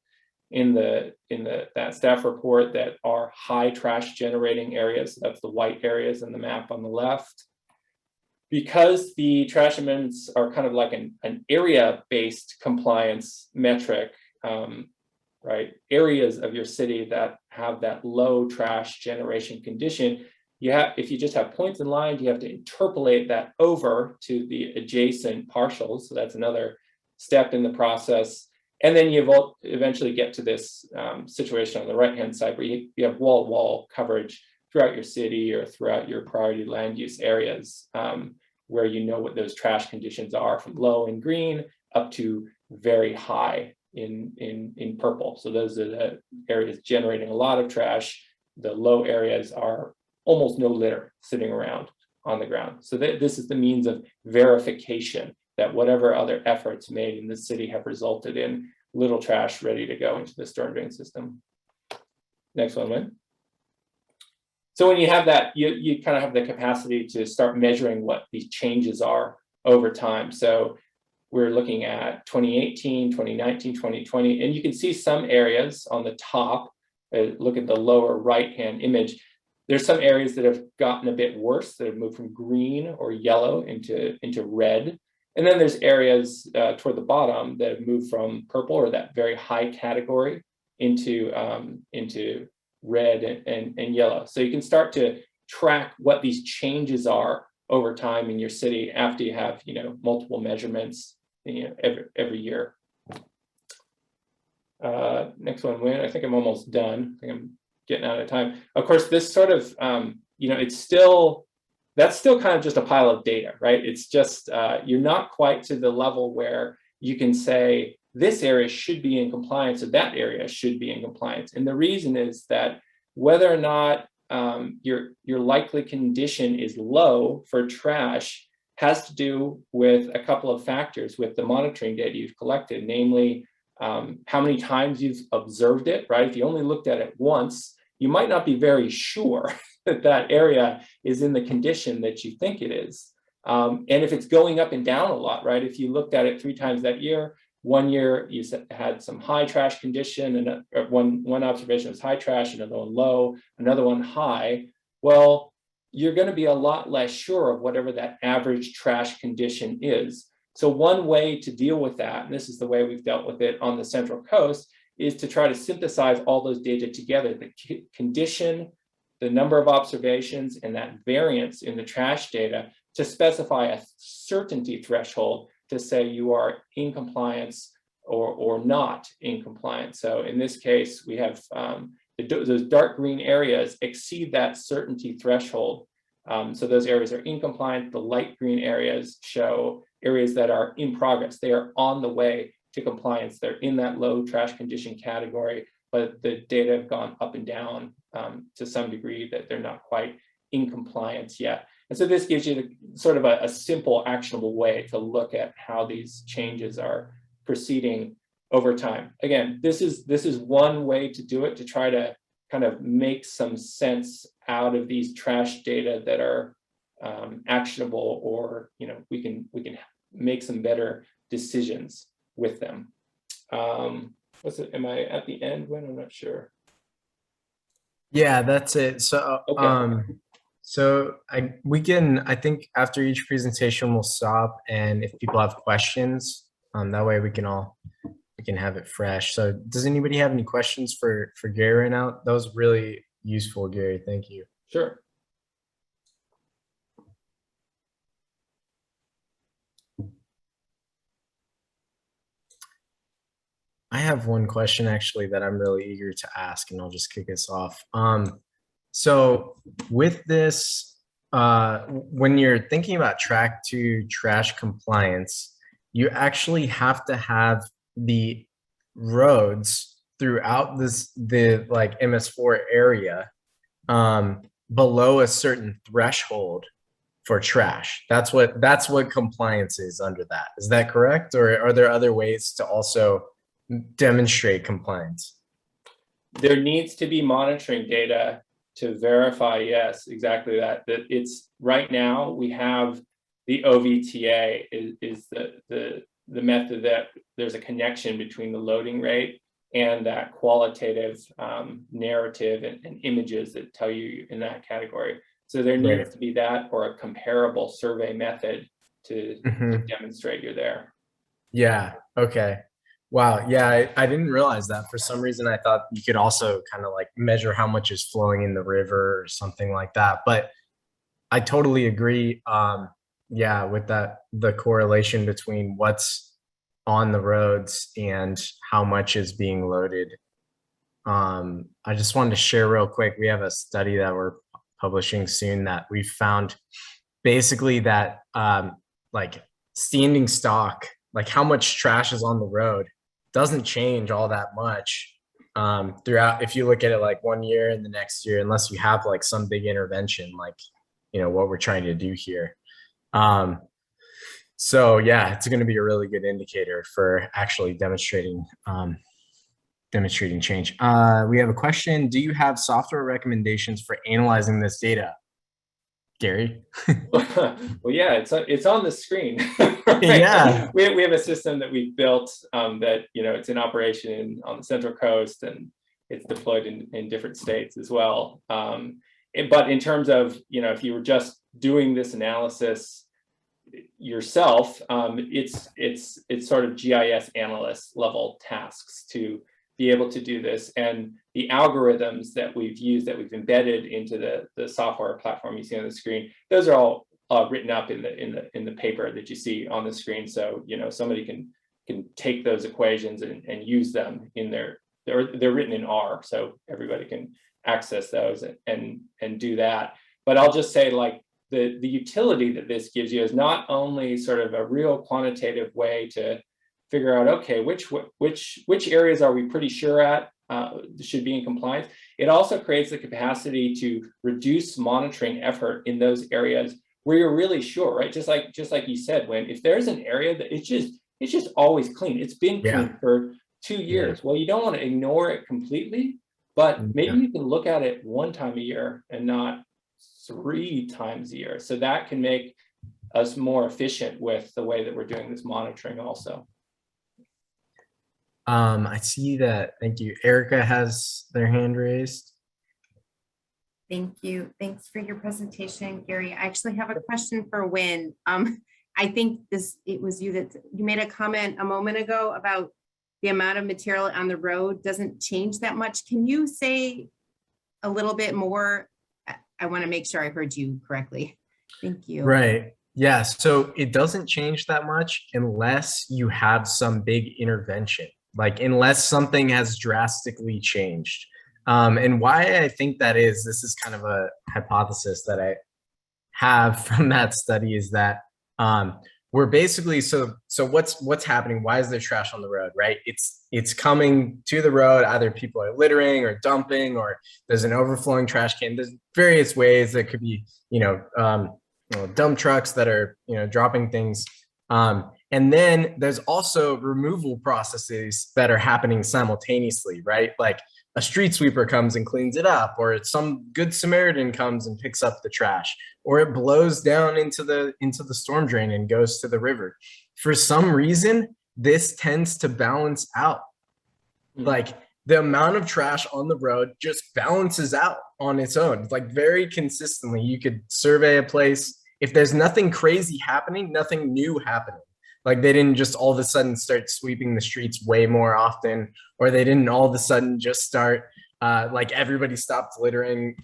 staff report that are high trash generating areas. So that's the white areas in the map on the left. Because the trash amendments are kind of like an area-based compliance metric, right? Areas of your city that have that low trash generation condition, if you just have points and lines, you have to interpolate that over to the adjacent partials. So that's another step in the process. And then you eventually get to this situation on the right-hand side where you have wall-to-wall coverage throughout your city or throughout your priority land use areas, where you know what those trash conditions are, from low in green up to very high in purple. So those are the areas generating a lot of trash. The low areas are almost no litter sitting around on the ground. So this is the means of verification that whatever other efforts made in the city have resulted in little trash ready to go into the storm drain system. Next one, Lynn. So when you have that, you kind of have the capacity to start measuring what these changes are over time. So we're looking at 2018, 2019, 2020, and you can see some areas on the top. Look at the lower right-hand image. There's some areas that have gotten a bit worse, that have moved from green or yellow into red. And then there's areas toward the bottom that have moved from purple, or that very high category, into red and yellow. So you can start to track what these changes are over time in your city after you have, multiple measurements, every year. Next one, Win. I think I'm almost done. I think I'm getting out of time. Of course, this sort of, that's still kind of just a pile of data, right? It's just, you're not quite to the level where you can say, this area should be in compliance, or that area should be in compliance. And the reason is that whether or not your likely condition is low for trash has to do with a couple of factors with the monitoring data you've collected, namely how many times you've observed it, right? If you only looked at it once, you might not be very sure that that area is in the condition that you think it is. And if it's going up and down a lot, right? If you looked at it 3 times that year, one year you had some high trash condition, and one observation was high trash, another one low, another one high. Well, you're going to be a lot less sure of whatever that average trash condition is. So one way to deal with that, and this is the way we've dealt with it on the Central Coast, is to try to synthesize all those data together, the condition, the number of observations, and that variance in the trash data, to specify a certainty threshold to say you are in compliance or not in compliance. So in this case, we have those dark green areas exceed that certainty threshold. So those areas are in compliance. The light green areas show areas that are in progress. They are on the way to compliance. They're in that low trash condition category, but the data have gone up and down to some degree that they're not quite in compliance yet. And so this gives you sort of a simple, actionable way to look at how these changes are proceeding over time. Again, this is one way to do it, to try to kind of make some sense out of these trash data that are actionable, or we can make some better decisions with them. What's it? Am I at the end when? I'm not sure. Yeah, that's it. So okay. I think after each presentation we'll stop, and if people have questions, that way we can have it fresh. So does anybody have any questions for Gary right now? That was really useful, Gary. Thank you. Sure. have one question actually that I'm really eager to ask, and I'll just kick us off. So with this, when you're thinking about track 2 trash compliance, you actually have to have the roads throughout the like MS4 area below a certain threshold for trash. That's what compliance is under that. Is that correct? Or are there other ways to also demonstrate compliance? There needs to be monitoring data to verify, yes, exactly that. That it's right now we have the OVTA is the method that there's a connection between the loading rate and that qualitative narrative and images that tell you in that category. So there needs to be that or a comparable survey method to demonstrate you're there. Yeah. Okay. Wow. Yeah. I didn't realize that. For some reason, I thought you could also kind of like measure how much is flowing in the river or something like that. But I totally agree. Yeah, with that, the correlation between what's on the roads and how much is being loaded. I just wanted to share real quick. We have a study that we're publishing soon that we found basically that like standing stock, like how much trash is on the road, doesn't change all that much throughout. If you look at it like 1 year and the next year, unless you have like some big intervention, like, you know, what we're trying to do here. So yeah, it's going to be a really good indicator for actually demonstrating change. We have a question. Do you have software recommendations for analyzing this data? Gary? Well, yeah, it's on the screen. Right? Yeah. We have a system that we've built that, you know, it's in operation on the Central Coast and it's deployed in different states as well. But in terms of, you know, if you were just doing this analysis yourself, it's sort of GIS analyst level tasks to be able to do this. And the algorithms that we've used, that we've embedded into the software platform you see on the screen, those are all written up in the paper that you see on the screen. So, you know, somebody can take those equations and use them in they're written in R, so everybody can access those and do that. But I'll just say, like, the utility that this gives you is not only sort of a real quantitative way to figure out, okay, which areas are we pretty sure at should be in compliance. It also creates the capacity to reduce monitoring effort in those areas where you're really sure, right? Just like you said, when if there's an area that it's just always clean, it's been clean for 2 years. Well, you don't want to ignore it completely, but maybe you can look at it 1 time a year and not 3 times a year. So that can make us more efficient with the way that we're doing this monitoring also. I see that. Thank you. Erika has their hand raised. Thank you. Thanks for your presentation, Gary. I actually have a question for Wynn. I think it was you that you made a comment a moment ago about the amount of material on the road doesn't change that much. Can you say a little bit more? I want to make sure I heard you correctly. Thank you. Right. Yeah. So it doesn't change that much unless you have some big intervention, like unless something has drastically changed. And why I think that is, this is kind of a hypothesis that I have from that study, is that we're basically, so what's happening? Why is there trash on the road, right? It's coming to the road, either people are littering or dumping, or there's an overflowing trash can. There's various ways that could be, dump trucks that are, dropping things. And then there's also removal processes that are happening simultaneously, right? Like a street sweeper comes and cleans it up, or some good Samaritan comes and picks up the trash, or it blows down into the storm drain and goes to the river. For some reason, this tends to balance out. Like the amount of trash on the road just balances out on its own, like very consistently. You could survey a place. If there's nothing crazy happening, nothing new happening, like they didn't just all of a sudden start sweeping the streets way more often, or they didn't all of a sudden just start like everybody stopped littering,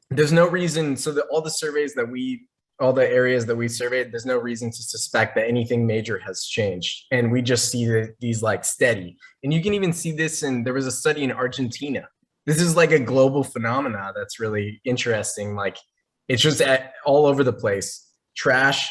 there's no reason. So that all the surveys that we all the areas that we surveyed, there's no reason to suspect that anything major has changed. And we just see these like steady. And you can even see this there was a study in Argentina. This is like a global phenomena that's really interesting. Like it's just all over the place. Trash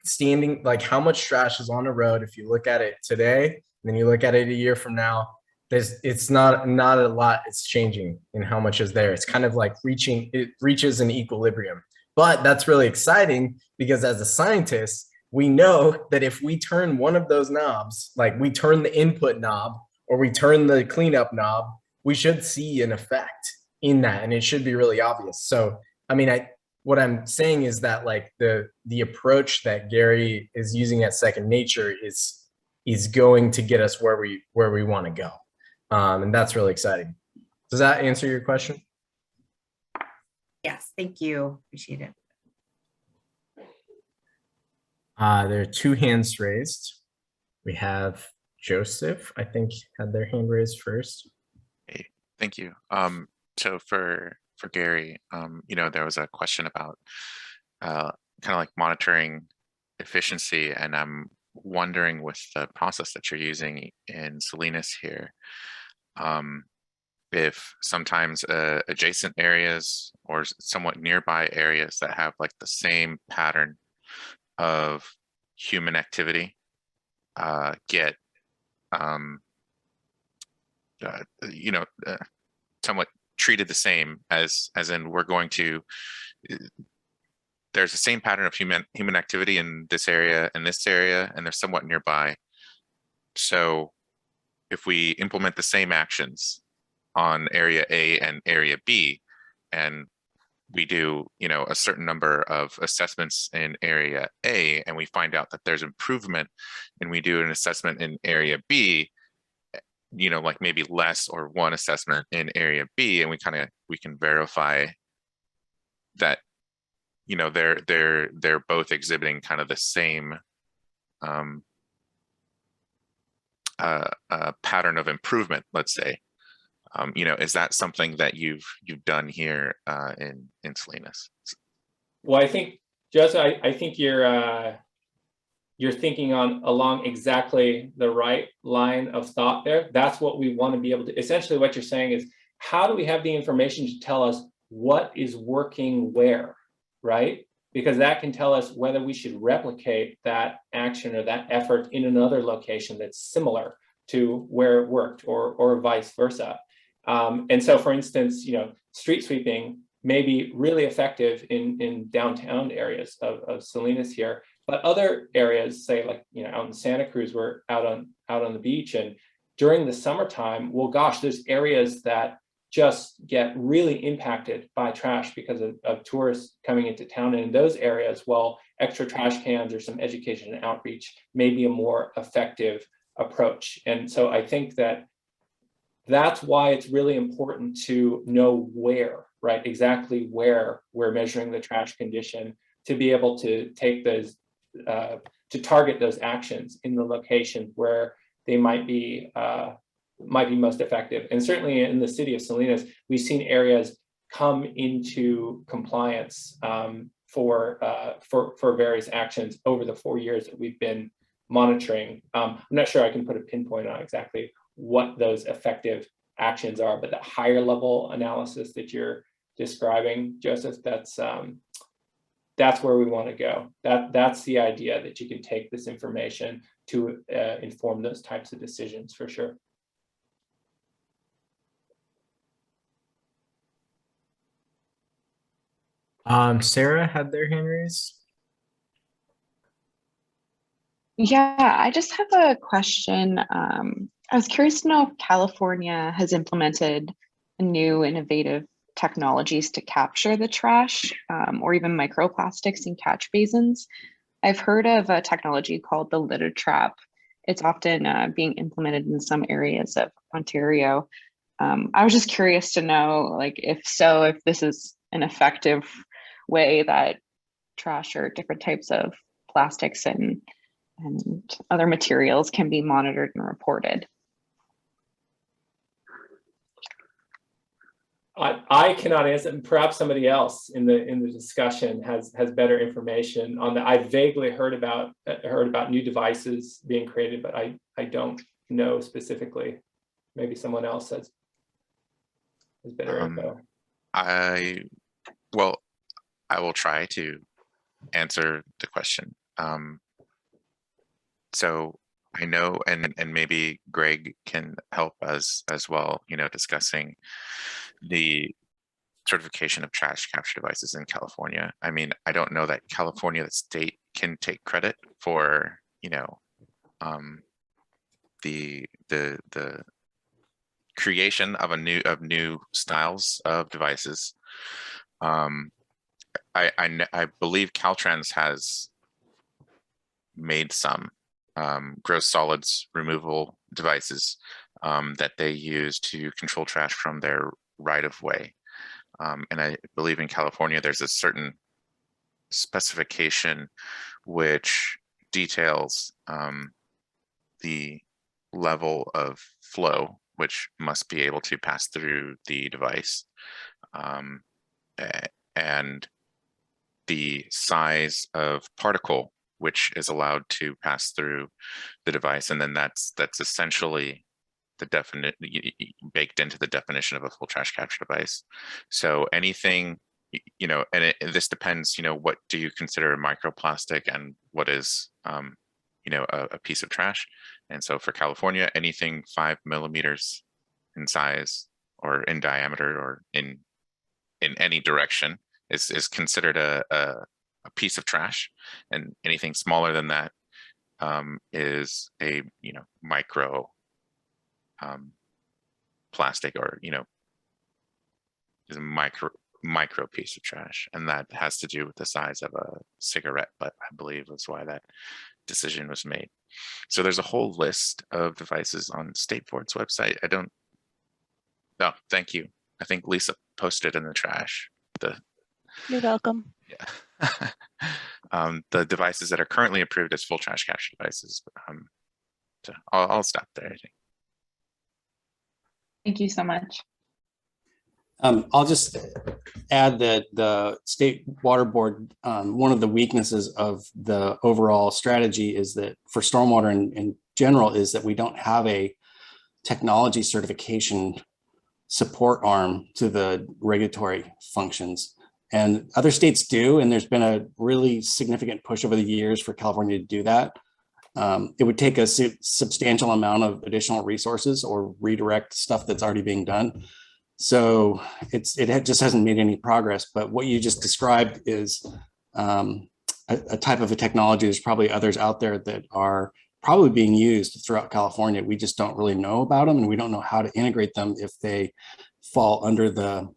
standing, like how much trash is on the road. If you look at it today, and then you look at it a year from now, it's not a lot. It's changing in how much is there. It's kind of like it reaches an equilibrium. But that's really exciting because as a scientist, we know that if we turn one of those knobs, like we turn the input knob or we turn the cleanup knob, we should see an effect in that, and it should be really obvious. So, I mean, what I'm saying is that like the approach that Gary is using at Second Nature is going to get us where we want to go, and that's really exciting. Does that answer your question? Yes, thank you. Appreciate it. There are two hands raised. We have Joseph, I think, had their hand raised first. Hey, thank you. So for Gary, you know, there was a question about kind of like monitoring efficiency, and I'm wondering with the process that you're using in Salinas here, if sometimes adjacent areas or somewhat nearby areas that have like the same pattern of human activity get you know, somewhat treated the same as in we're going to, there's the same pattern of human activity in this area and this area, and they're somewhat nearby. So if we implement the same actions on area A and area B, and we do, you know, a certain number of assessments in area A, and we find out that there's improvement, and we do an assessment in area B, you know, like maybe less or one assessment in area B, and we can verify that, you know, they're both exhibiting kind of the same pattern of improvement, let's say. You know, is that something that you've done here in Salinas? Well, I think, Joseph, I think you're thinking along exactly the right line of thought there. That's what we want to be able to, essentially what you're saying is, how do we have the information to tell us what is working where, right? Because that can tell us whether we should replicate that action or that effort in another location that's similar to where it worked, or vice versa. And so, for instance, you know, street sweeping may be really effective in downtown areas of Salinas here, but other areas, say like, you know, out in Santa Cruz, we're out on the beach, and during the summertime, well, gosh, there's areas that just get really impacted by trash because of tourists coming into town. And in those areas, well, extra trash cans or some education and outreach may be a more effective approach. And so I think that's why it's really important to know where, right, exactly where we're measuring the trash condition, to be able to take those, to target those actions in the location where they might be most effective. And certainly in the city of Salinas, we've seen areas come into compliance for various actions over the 4 years that we've been monitoring. I'm not sure I can put a pinpoint on exactly what those effective actions are, but that higher level analysis that you're describing, Joseph, that's where we want to go. That's the idea, that you can take this information to inform those types of decisions, for sure. Sarah had their hand raised. Yeah, I just have a question. I was curious to know if California has implemented new innovative technologies to capture the trash or even microplastics in catch basins. I've heard of a technology called the litter trap. It's often being implemented in some areas of Ontario. I was just curious to know, like, if this is an effective way that trash or different types of plastics and other materials can be monitored and reported. I cannot answer. Perhaps somebody else in the discussion has better information on that. I vaguely heard about new devices being created, but I don't know specifically. Maybe someone else has better info. I will try to answer the question. So I know, and maybe Greg can help us as well, you know, discussing the certification of trash capture devices in California. I mean, I don't know that California, the state, can take credit for, you know, the creation of new styles of devices. I believe Caltrans has made some gross solids removal devices that they use to control trash from their right of way. And I believe in California, there's a certain specification which details the level of flow which must be able to pass through the device, and the size of particle which is allowed to pass through the device. And then that's essentially the definite baked into the definition of a full trash capture device. So anything, you know, and this depends, you know, what do you consider a microplastic and what is, you know, a piece of trash. And so for California, anything 5 millimeters in size or in diameter or in any direction is considered a piece of trash, and anything smaller than that is a, you know, micro plastic, or, you know, is a micro piece of trash, and that has to do with the size of a cigarette butt, I believe was why that decision was made. So there's a whole list of devices on State Board's website. No, thank you. I think Lisa posted in the trash You're welcome. Yeah. The devices that are currently approved as full trash capture devices. So I'll stop there, I think. Thank you so much. I'll just add that the State Water Board, one of the weaknesses of the overall strategy is that for stormwater in general is that we don't have a technology certification support arm to the regulatory functions. And other states do, and there's been a really significant push over the years for California to do that. It would take a substantial amount of additional resources or redirect stuff that's already being done. So it just hasn't made any progress. But what you just described is a type of a technology. There's probably others out there that are probably being used throughout California. We just don't really know about them, and we don't know how to integrate them if they fall under the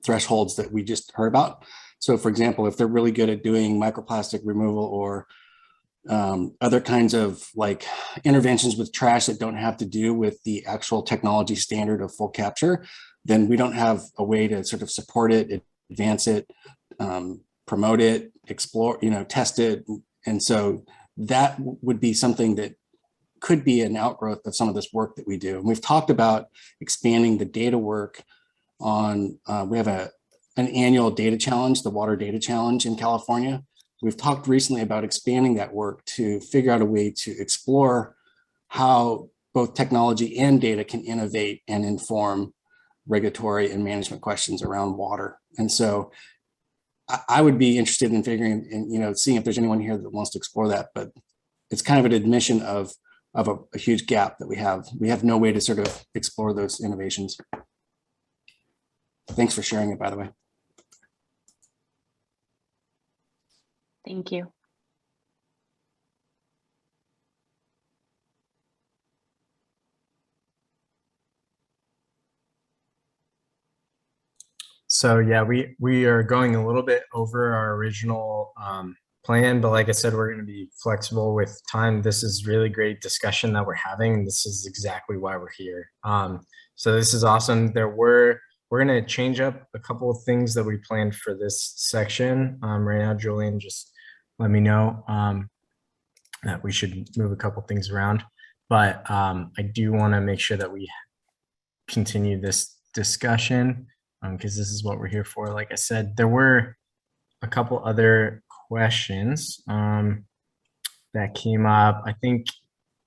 thresholds that we just heard about. So for example, if they're really good at doing microplastic removal or other kinds of like interventions with trash that don't have to do with the actual technology standard of full capture, then we don't have a way to sort of support it, advance it, promote it, explore, you know, test it. And so that would be something that could be an outgrowth of some of this work that we do. And we've talked about expanding the data work on, we have an annual data challenge, the Water Data Challenge in California. We've talked recently about expanding that work to figure out a way to explore how both technology and data can innovate and inform regulatory and management questions around water. And so I would be interested in figuring and, you know, seeing if there's anyone here that wants to explore that, but it's kind of an admission of a huge gap that we have. We have no way to sort of explore those innovations. Thanks for sharing it, by the way. Thank you. So yeah, we are going a little bit over our original plan, but like I said, we're going to be flexible with time. This is really great discussion that we're having. This is exactly why we're here. So this is awesome. We're going to change up a couple of things that we planned for this section. Right now, Julian, just let me know that we should move a couple things around. But I do want to make sure that we continue this discussion. because this is what we're here for. Like I said, there were a couple other questions that came up. I think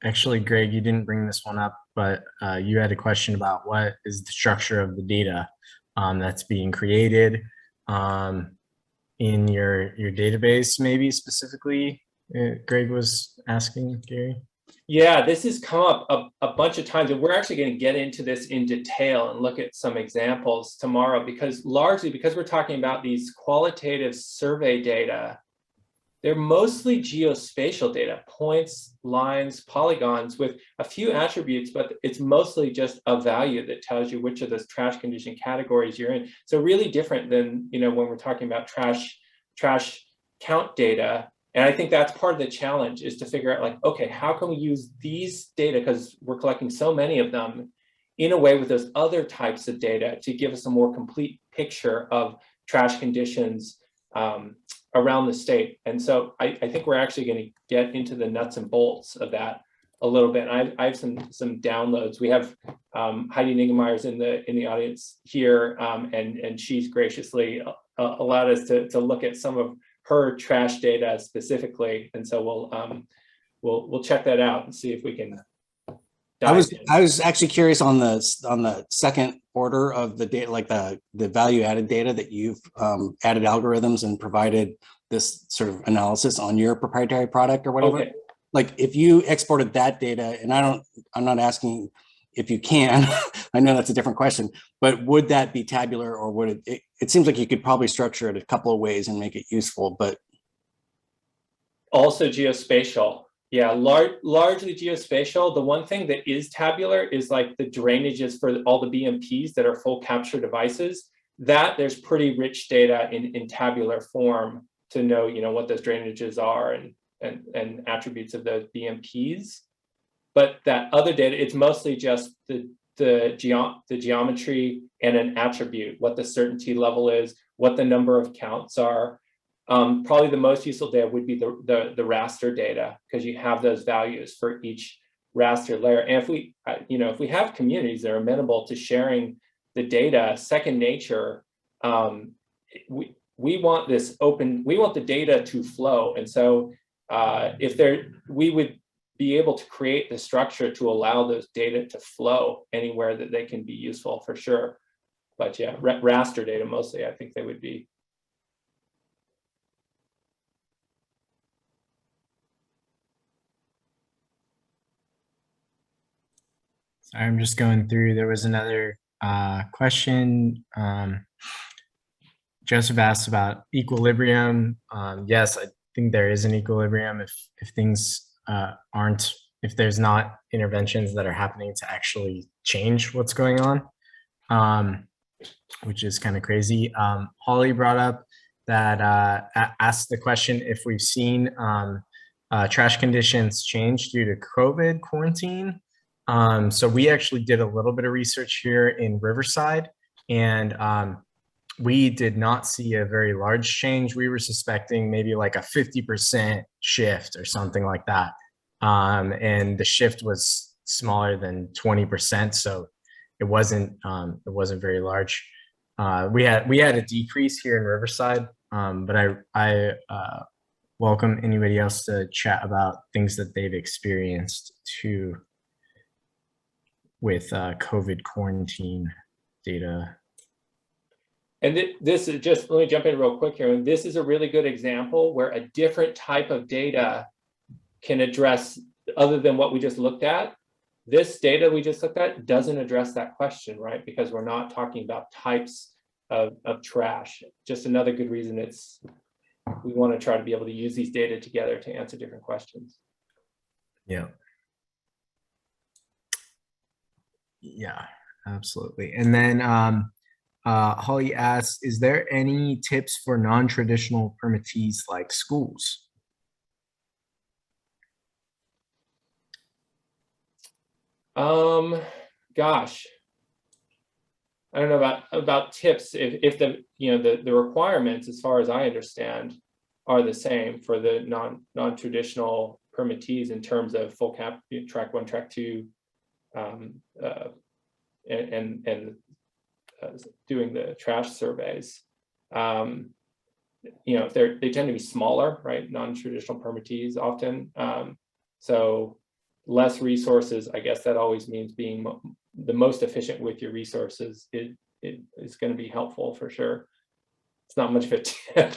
actually, Greg, you didn't bring this one up, but you had a question about what is the structure of the data that's being created in your database, maybe specifically. Greg was asking, Gary. Yeah, this has come up a bunch of times, and we're actually going to get into this in detail and look at some examples tomorrow, because largely because we're talking about these qualitative survey data, they're mostly geospatial data, points, lines, polygons with a few attributes, but it's mostly just a value that tells you which of those trash condition categories you're in. So really different than, you know, when we're talking about trash count data. And I think that's part of the challenge, is to figure out, like, okay, how can we use these data, because we're collecting so many of them, in a way with those other types of data to give us a more complete picture of trash conditions around the state. And so I think we're actually going to get into the nuts and bolts of that a little bit. I have some downloads. We have Heidi Nigemeyer's in the audience here, and she's graciously allowed us to look at some of her trash data specifically. And so we'll check that out and see if we can. I was actually curious on the second order of the data, like the value added data that you've added algorithms and provided this sort of analysis on your proprietary product or whatever. Okay. Like if you exported that data, and I'm not asking if you can, I know that's a different question, but would that be tabular, or would it seems like you could probably structure it a couple of ways and make it useful, but. Also geospatial. Yeah, largely geospatial. The one thing that is tabular is like the drainages for all the BMPs that are full capture devices. That there's pretty rich data in tabular form to know, you know, what those drainages are and attributes of those BMPs. But that other data, it's mostly just the geometry and an attribute, what the certainty level is, what the number of counts are. Probably the most useful data would be the raster data, because you have those values for each raster layer. And if we, if we have communities that are amenable to sharing the data, second nature, we want this open. We want the data to flow, and so we would be able to create the structure to allow those data to flow anywhere that they can be useful, for sure. But yeah, raster data mostly, I think they would be. Sorry, I'm just going through. There was another question. Joseph asked about equilibrium. Yes, I think there is an equilibrium if things if there's not interventions that are happening to actually change what's going on, which is kind of crazy. Holly brought up that asked the question if we've seen trash conditions change due to COVID quarantine. So we actually did a little bit of research here in Riverside, and we did not see a very large change. We were suspecting maybe like a 50% shift or something like that. And the shift was smaller than 20%. So it wasn't very large. We had a decrease here in Riverside, but I welcome anybody else to chat about things that they've experienced too with COVID quarantine data. And this is just, let me jump in real quick here. And this is a really good example where a different type of data can address, other than what we just looked at. This data we just looked at doesn't address that question, right? Because we're not talking about types of trash. Just another good reason we want to try to be able to use these data together to answer different questions. Yeah. Yeah, absolutely. And then Holly asks, is there any tips for non-traditional permittees like schools? Gosh, I don't know about tips. If the requirements, as far as I understand, are the same for the non-traditional permittees in terms of full cap, track 1, track 2, and doing the trash surveys. You know, they tend to be smaller, right? Non-traditional permittees often. So less resources, I guess that always means being the most efficient with your resources. It is going to be helpful for sure. It's not much of a tip.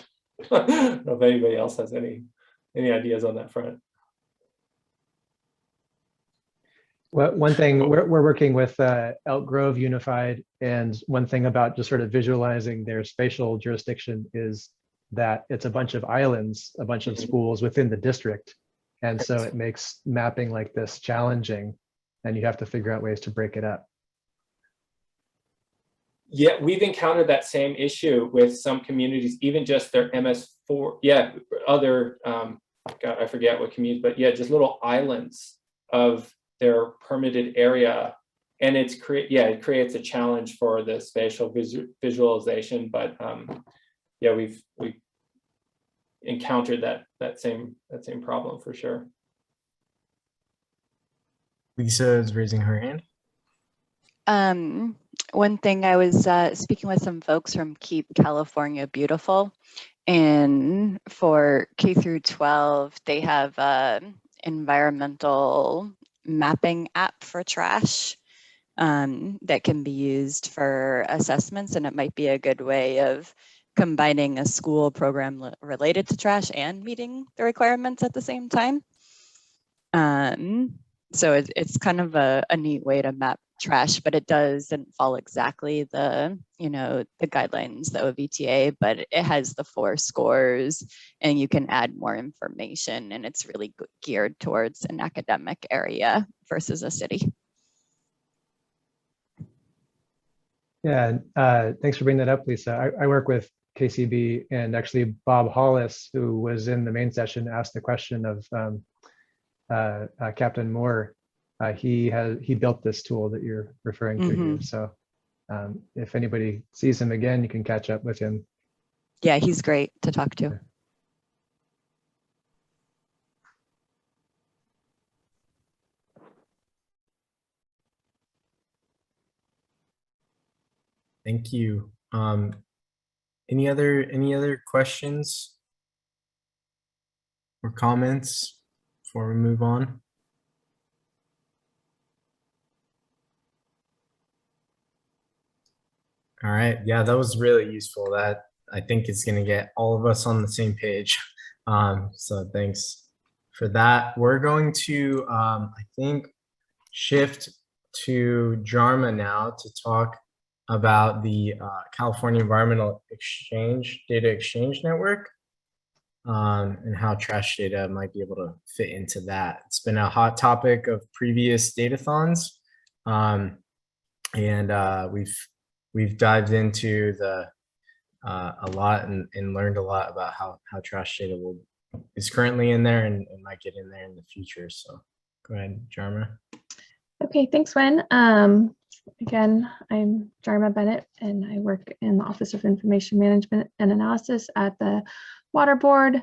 I don't know if anybody else has any ideas on that front. Well, one thing we're working with Elk Grove Unified, and one thing about just sort of visualizing their spatial jurisdiction is that it's a bunch of islands, a bunch of schools within the district. And so it makes mapping like this challenging, and you have to figure out ways to break it up. Yeah, we've encountered that same issue with some communities, even just their MS4, yeah, other, God, I forget what communities, but yeah, just little islands of their permitted area. And it creates a challenge for the spatial visualization, but yeah, we've encountered that same problem for sure. Lisa is raising her hand. One thing, I was speaking with some folks from Keep California Beautiful, and for K through 12, they have environmental mapping app for trash that can be used for assessments, and it might be a good way of combining a school program related to trash and meeting the requirements at the same time. So it's kind of a neat way to map trash, but it doesn't follow exactly the guidelines, the OVTA, but it has the 4 scores and you can add more information, and it's really geared towards an academic area versus a city. Yeah, thanks for bringing that up, Lisa. I work with KCB, and actually Bob Hollis, who was in the main session, asked the question of Captain Moore. He built this tool that you're referring to here. So if anybody sees him again, you can catch up with him. Yeah, he's great to talk to. Yeah. Thank you. Any other questions or comments before we move on? All right. Yeah, that was really useful. That I think it's going to get all of us on the same page. So thanks for that. We're going to, I think, shift to Jarma now to talk about the California Environmental Data Exchange Network, and how trash data might be able to fit into that. It's been a hot topic of previous datathons, and we've dived into a lot and learned a lot about how trash data is currently in there and might get in there in the future. So go ahead, Jarma. Okay, thanks, Wen. Again, I'm Jarma Bennett, and I work in the Office of Information Management and Analysis at the Water Board.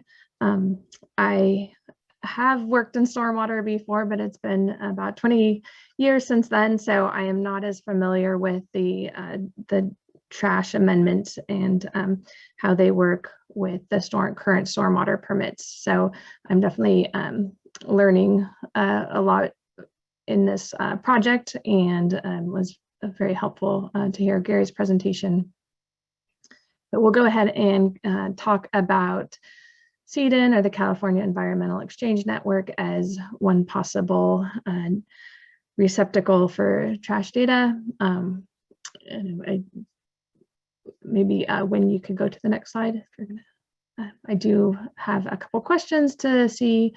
I have worked in stormwater before, but it's been about 20 years since then, so I am not as familiar with the trash amendments and how they work with the current stormwater permits. So I'm definitely learning a lot in this project, and was very helpful to hear Gary's presentation. But we'll go ahead and talk about CEDN, or the California Environmental Exchange Network, as one possible receptacle for trash data. Maybe when you could go to the next slide. If you're gonna, I do have a couple questions to see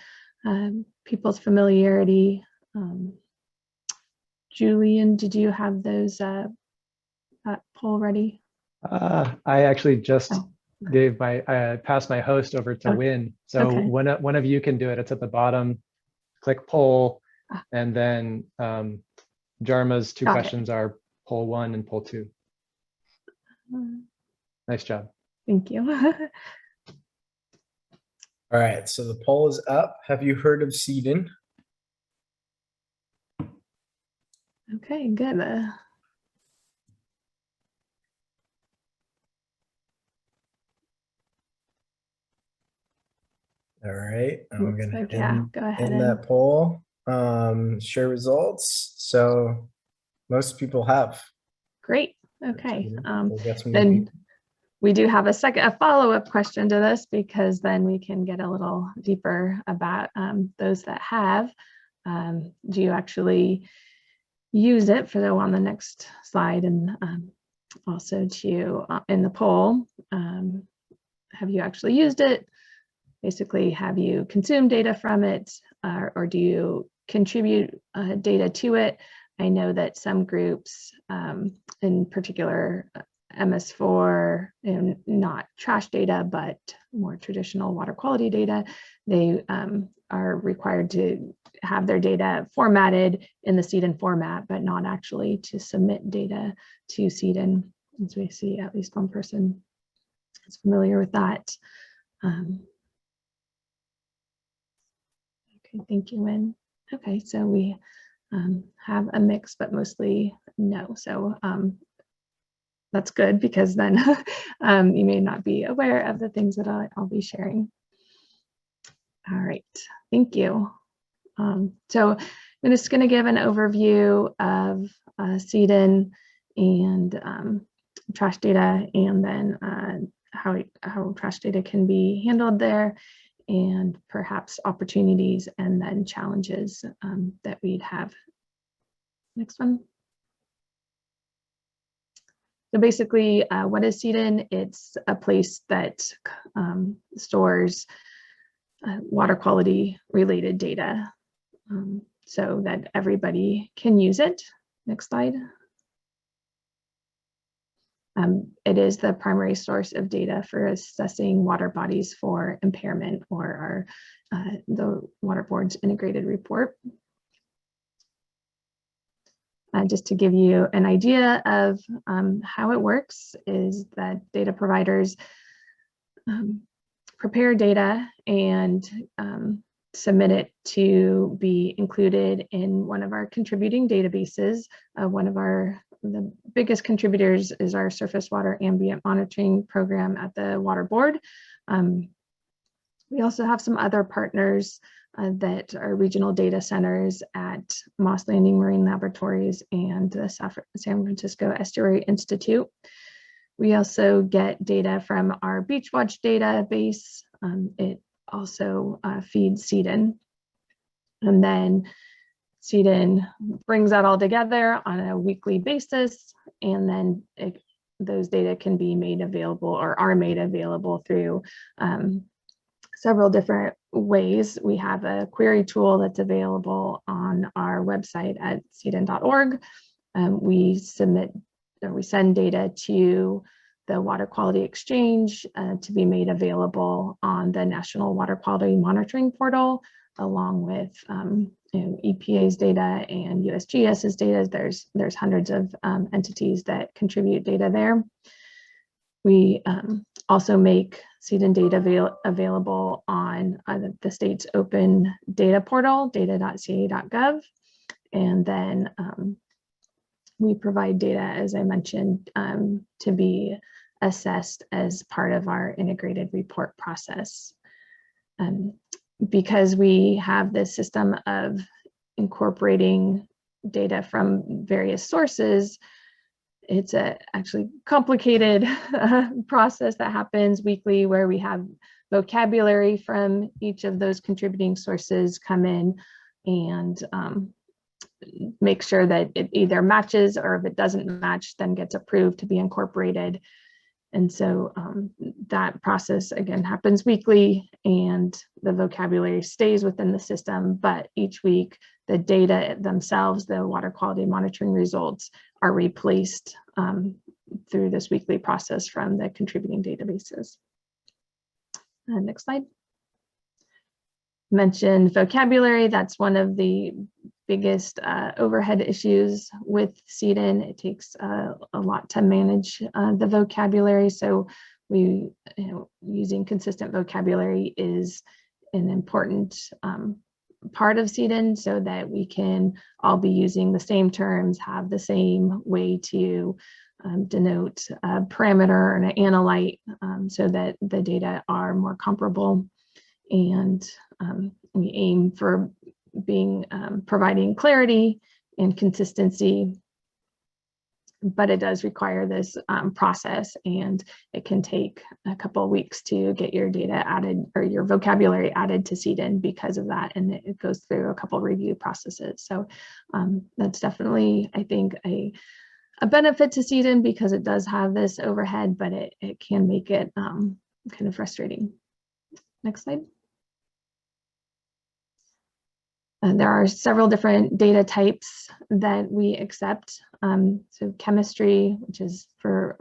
people's familiarity. Julian, did you have those that poll ready? I actually just gave passed my host over to Win. So okay. one of you can do it. It's at the bottom. Click poll, and then Jarma's two questions are poll 1 and poll 2. Nice job. Thank you. All right, so the poll is up. Have you heard of CEDN? Okay, good. All right, I'm Looks gonna like, yeah, go ahead end and that poll. Share results. So most people have. great. Okay. We'll get some new Then people. we do have a follow-up question to this, because then we can get a little deeper about those that have. Do you actually use it for on the next slide, and also to in the poll, have you actually used it? Basically, have you consumed data from it, or do you contribute data to it? I know that some groups, in particular MS4, and not trash data, but more traditional water quality data, they are required to have their data formatted in the CDN format, but not actually to submit data to CDN. As we see, at least one person is familiar with that. Okay, thank you, Wynn. Okay, so we have a mix, but mostly no. So that's good, because then you may not be aware of the things that I'll be sharing. All right, thank you. So I'm just going to give an overview of CDN and trash data, and then how trash data can be handled there, and perhaps opportunities and then challenges that we'd have. Next one. So basically, what is CDN? It's a place that stores water quality related data, so that everybody can use it. Next slide. It is the primary source of data for assessing water bodies for impairment, or the Water Board's integrated report. Just to give you an idea of how it works, is that data providers prepare data and submit it to be included in one of our contributing databases. The biggest contributors is our surface water ambient monitoring program at the Water Board. We also have some other partners that are regional data centers at Moss Landing Marine Laboratories and the San Francisco Estuary Institute. We also get data from our Beach Watch database. It also feeds CDN. And then CDN brings that all together on a weekly basis, and then those data can be made available, or are made available through several different ways. We have a query tool that's available on our website at cdn.org. We send data to the Water Quality Exchange to be made available on the National Water Quality Monitoring Portal, along with EPA's data and USGS's data. There's hundreds of entities that contribute data there. We also make CDN data available on the state's open data portal, data.ca.gov. And then we provide data, as I mentioned, to be assessed as part of our integrated report process. Because we have this system of incorporating data from various sources, it's a actually complicated process that happens weekly, where we have vocabulary from each of those contributing sources come in and make sure that it either matches, or if it doesn't match, then gets approved to be incorporated. And so that process, again, happens weekly, and the vocabulary stays within the system, but each week the data themselves, the water quality monitoring results, are replaced through this weekly process from the contributing databases. Next slide. Mentioned vocabulary. That's one of the biggest overhead issues with CDN. It takes a lot to manage the vocabulary. So using consistent vocabulary is an important part of CDN, so that we can all be using the same terms, have the same way to denote a parameter and an analyte, so that the data are more comparable. And we aim for providing clarity and consistency, but it does require this process, and it can take a couple of weeks to get your data added or your vocabulary added to CDIN because of that, and it goes through a couple of review processes. So that's definitely, I think, a benefit to CDIN because it does have this overhead, but it can make it kind of frustrating. Next slide. There are several different data types that we accept. So chemistry, which is for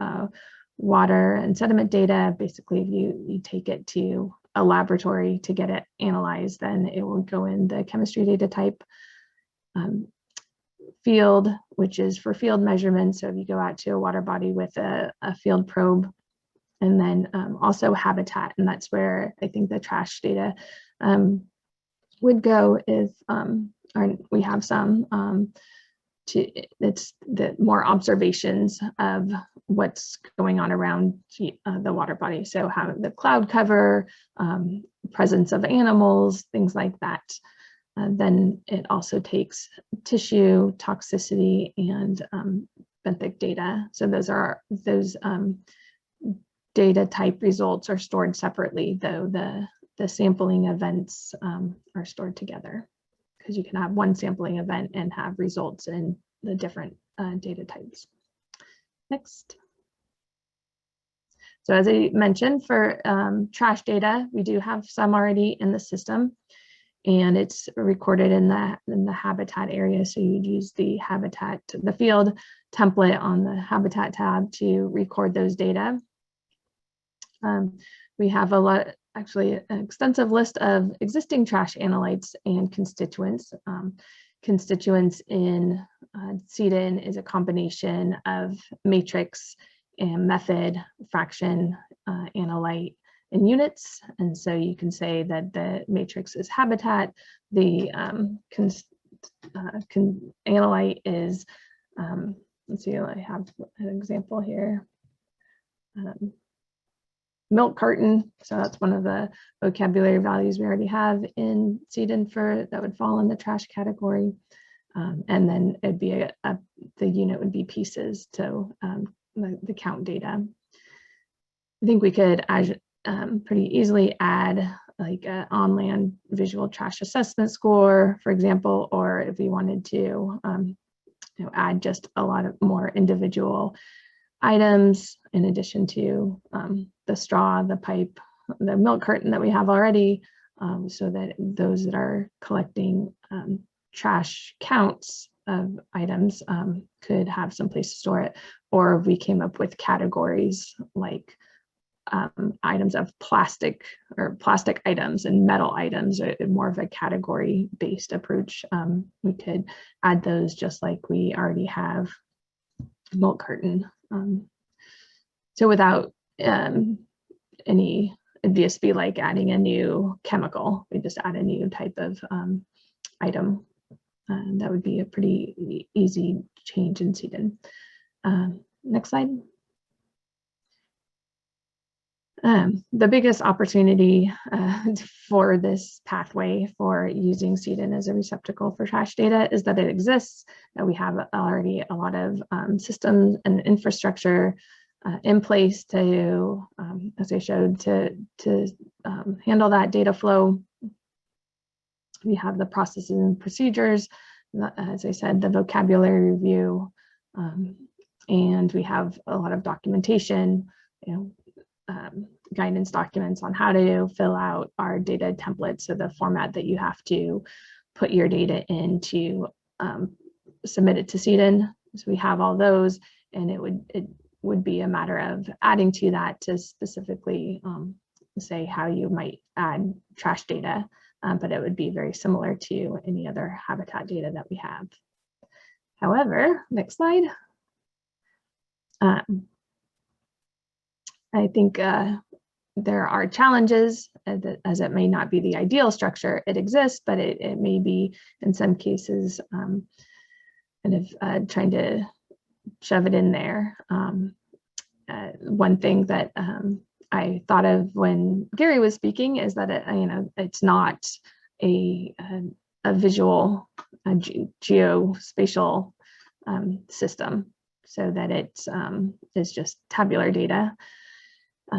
water and sediment data. Basically, if you take it to a laboratory to get it analyzed, then it will go in the chemistry data type. Field, which is for field measurements. So if you go out to a water body with a field probe, and then also habitat, and that's where I think the trash data would go if we have some it's the more observations of what's going on around the water body. So how the cloud cover, presence of animals, things like that. Then it also takes tissue, toxicity, and benthic data. So those data type results are stored separately, though the sampling events are stored together, because you can have one sampling event and have results in the different data types. Next. So as I mentioned, for trash data, we do have some already in the system, and it's recorded in the habitat area. So you'd use the habitat, the field template on the habitat tab to record those data. We have actually an extensive list of existing trash analytes and constituents. Constituents in CDIN is a combination of matrix and method, fraction, analyte, and units. And so you can say that the matrix is habitat, the analyte is, let's see, I have an example here. Milk carton, so that's one of the vocabulary values we already have in CDIN that would fall in the trash category. And then it'd be the unit would be pieces, so the count data. I think we could pretty easily add like an on-land visual trash assessment score, for example, or if we wanted to add just a lot of more individual items in addition to the straw, the pipe, the milk carton that we have already, so that those that are collecting trash counts of items could have some place to store it. Or if we came up with categories like items of plastic or plastic items and metal items, or more of a category based approach, we could add those just like we already have milk carton. So without it'd just be like adding a new chemical. We just add a new type of item. That would be a pretty easy change in CDIN. Next slide. The biggest opportunity for this pathway for using CDIN as a receptacle for trash data is that it exists. We have already a lot of systems and infrastructure in place to, as I showed, to handle that data flow. We have the processes and procedures, as I said, the vocabulary review, and we have a lot of documentation, guidance documents on how to fill out our data templates, so the format that you have to put your data in to submit it to CDIN. So we have all those, and it would be a matter of adding to that to specifically say how you might add trash data, but it would be very similar to any other habitat data that we have. However, next slide. I think there are challenges, as it may not be the ideal structure. It exists, but it may be in some cases kind of trying to shove it in there. One thing that I thought of when Gary was speaking is that it's not a visual geospatial system, so that it is just tabular data.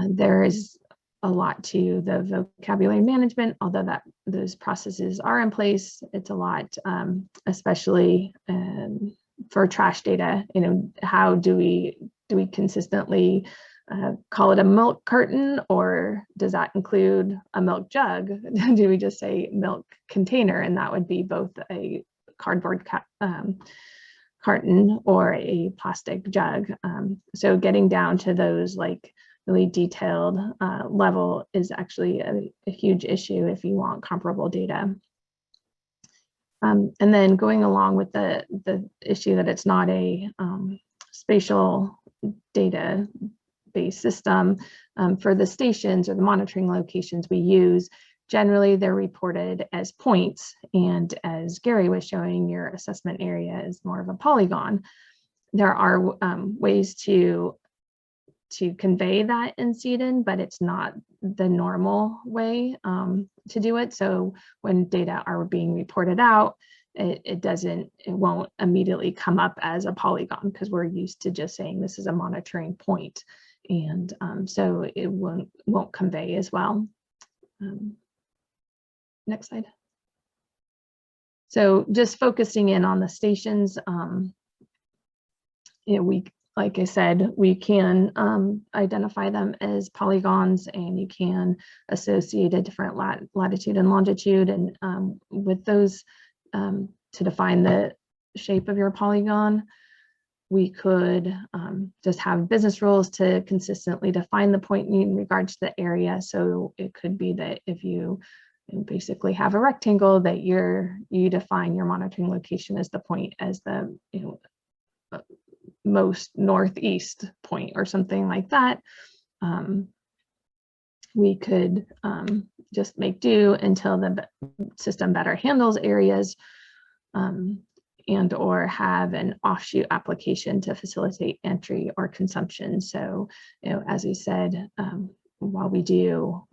There is a lot to the vocabulary management, although those processes are in place. It's a lot, especially for trash data. How do we consistently call it a milk carton, or does that include a milk jug? Do we just say milk container, and that would be both a cardboard carton or a plastic jug? So getting down to those really detailed level is actually a huge issue if you want comparable data. And then going along with the issue that it's not a spatial data-based system, for the stations or the monitoring locations we use, generally they're reported as points. And as Gary was showing, your assessment area is more of a polygon. There are ways to convey that in CDIN, but it's not the normal way to do it. So when data are being reported out, it won't immediately come up as a polygon, because we're used to just saying this is a monitoring point. And so it won't convey as well. Next slide. So just focusing in on the stations, like I said, we can identify them as polygons, and you can associate a different latitude and longitude. And with those, to define the shape of your polygon, we could just have business rules to consistently define the point in regards to the area. So it could be that if you basically have a rectangle, that you define your monitoring location as the point as the most northeast point or something like that. We could just make do until the system better handles areas, and or have an offshoot application to facilitate entry or consumption. So, as we said, while we do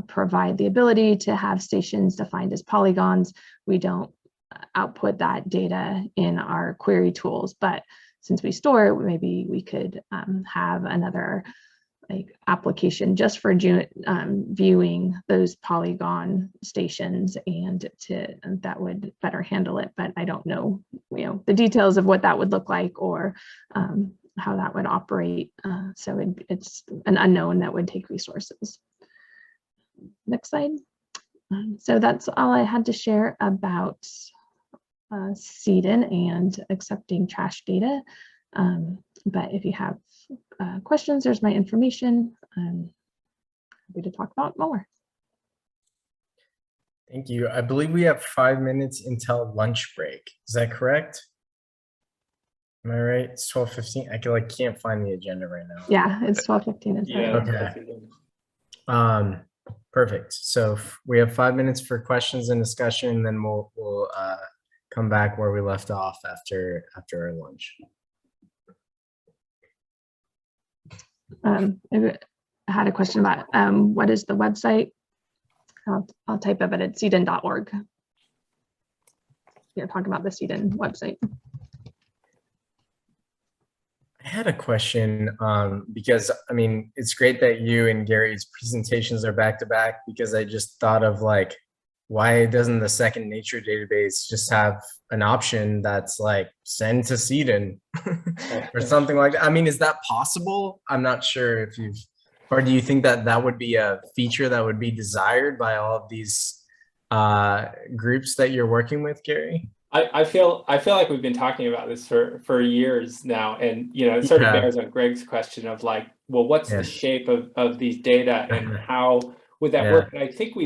provide the ability to have stations defined as polygons, we don't output that data in our query tools. But since we store it, maybe we could have another application just for viewing those polygon stations, and that would better handle it. But I don't know, the details of what that would look like, or how that would operate. So it's an unknown that would take resources. Next slide. So that's all I had to share about CDIN and accepting trash data. But if you have questions, there's my information. I'm happy to talk about more. Thank you. I believe we have 5 minutes until lunch break. Is that correct? Am I right? It's 12:15. I can't find the agenda right now. Yeah, it's 12:15. Yeah. Okay. Perfect. So we have 5 minutes for questions and discussion, and then we'll come back where we left off after our lunch. I had a question about what is the website? I'll type it, but it's cdin.org. You're talking about the CDIN website. I had a question because it's great that you and Gary's presentations are back to back, because I just thought of why doesn't the Second Nature database just have an option that's send to CDIN or something like that? Is that possible? I'm not sure if or do you think that would be a feature that would be desired by all of these groups that you're working with, Gary? I feel like we've been talking about this for years now, and it sort of bears on Greg's question of well, what's the shape of these data, and how would that work? And I think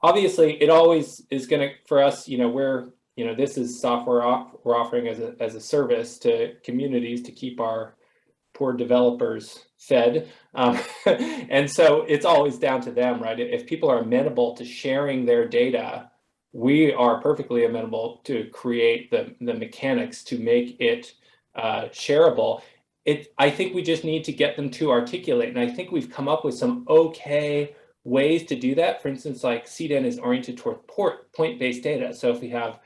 obviously it always is going to, for us, this is software we're offering as a service to communities to keep our poor developers fed, and so it's always down to them, right? If people are amenable to sharing their data, we are perfectly amenable to create the mechanics to make it shareable. I think we just need to get them to articulate. And I think we've come up with some okay ways to do that. For instance, like CDEN is oriented toward point-based data. So if we have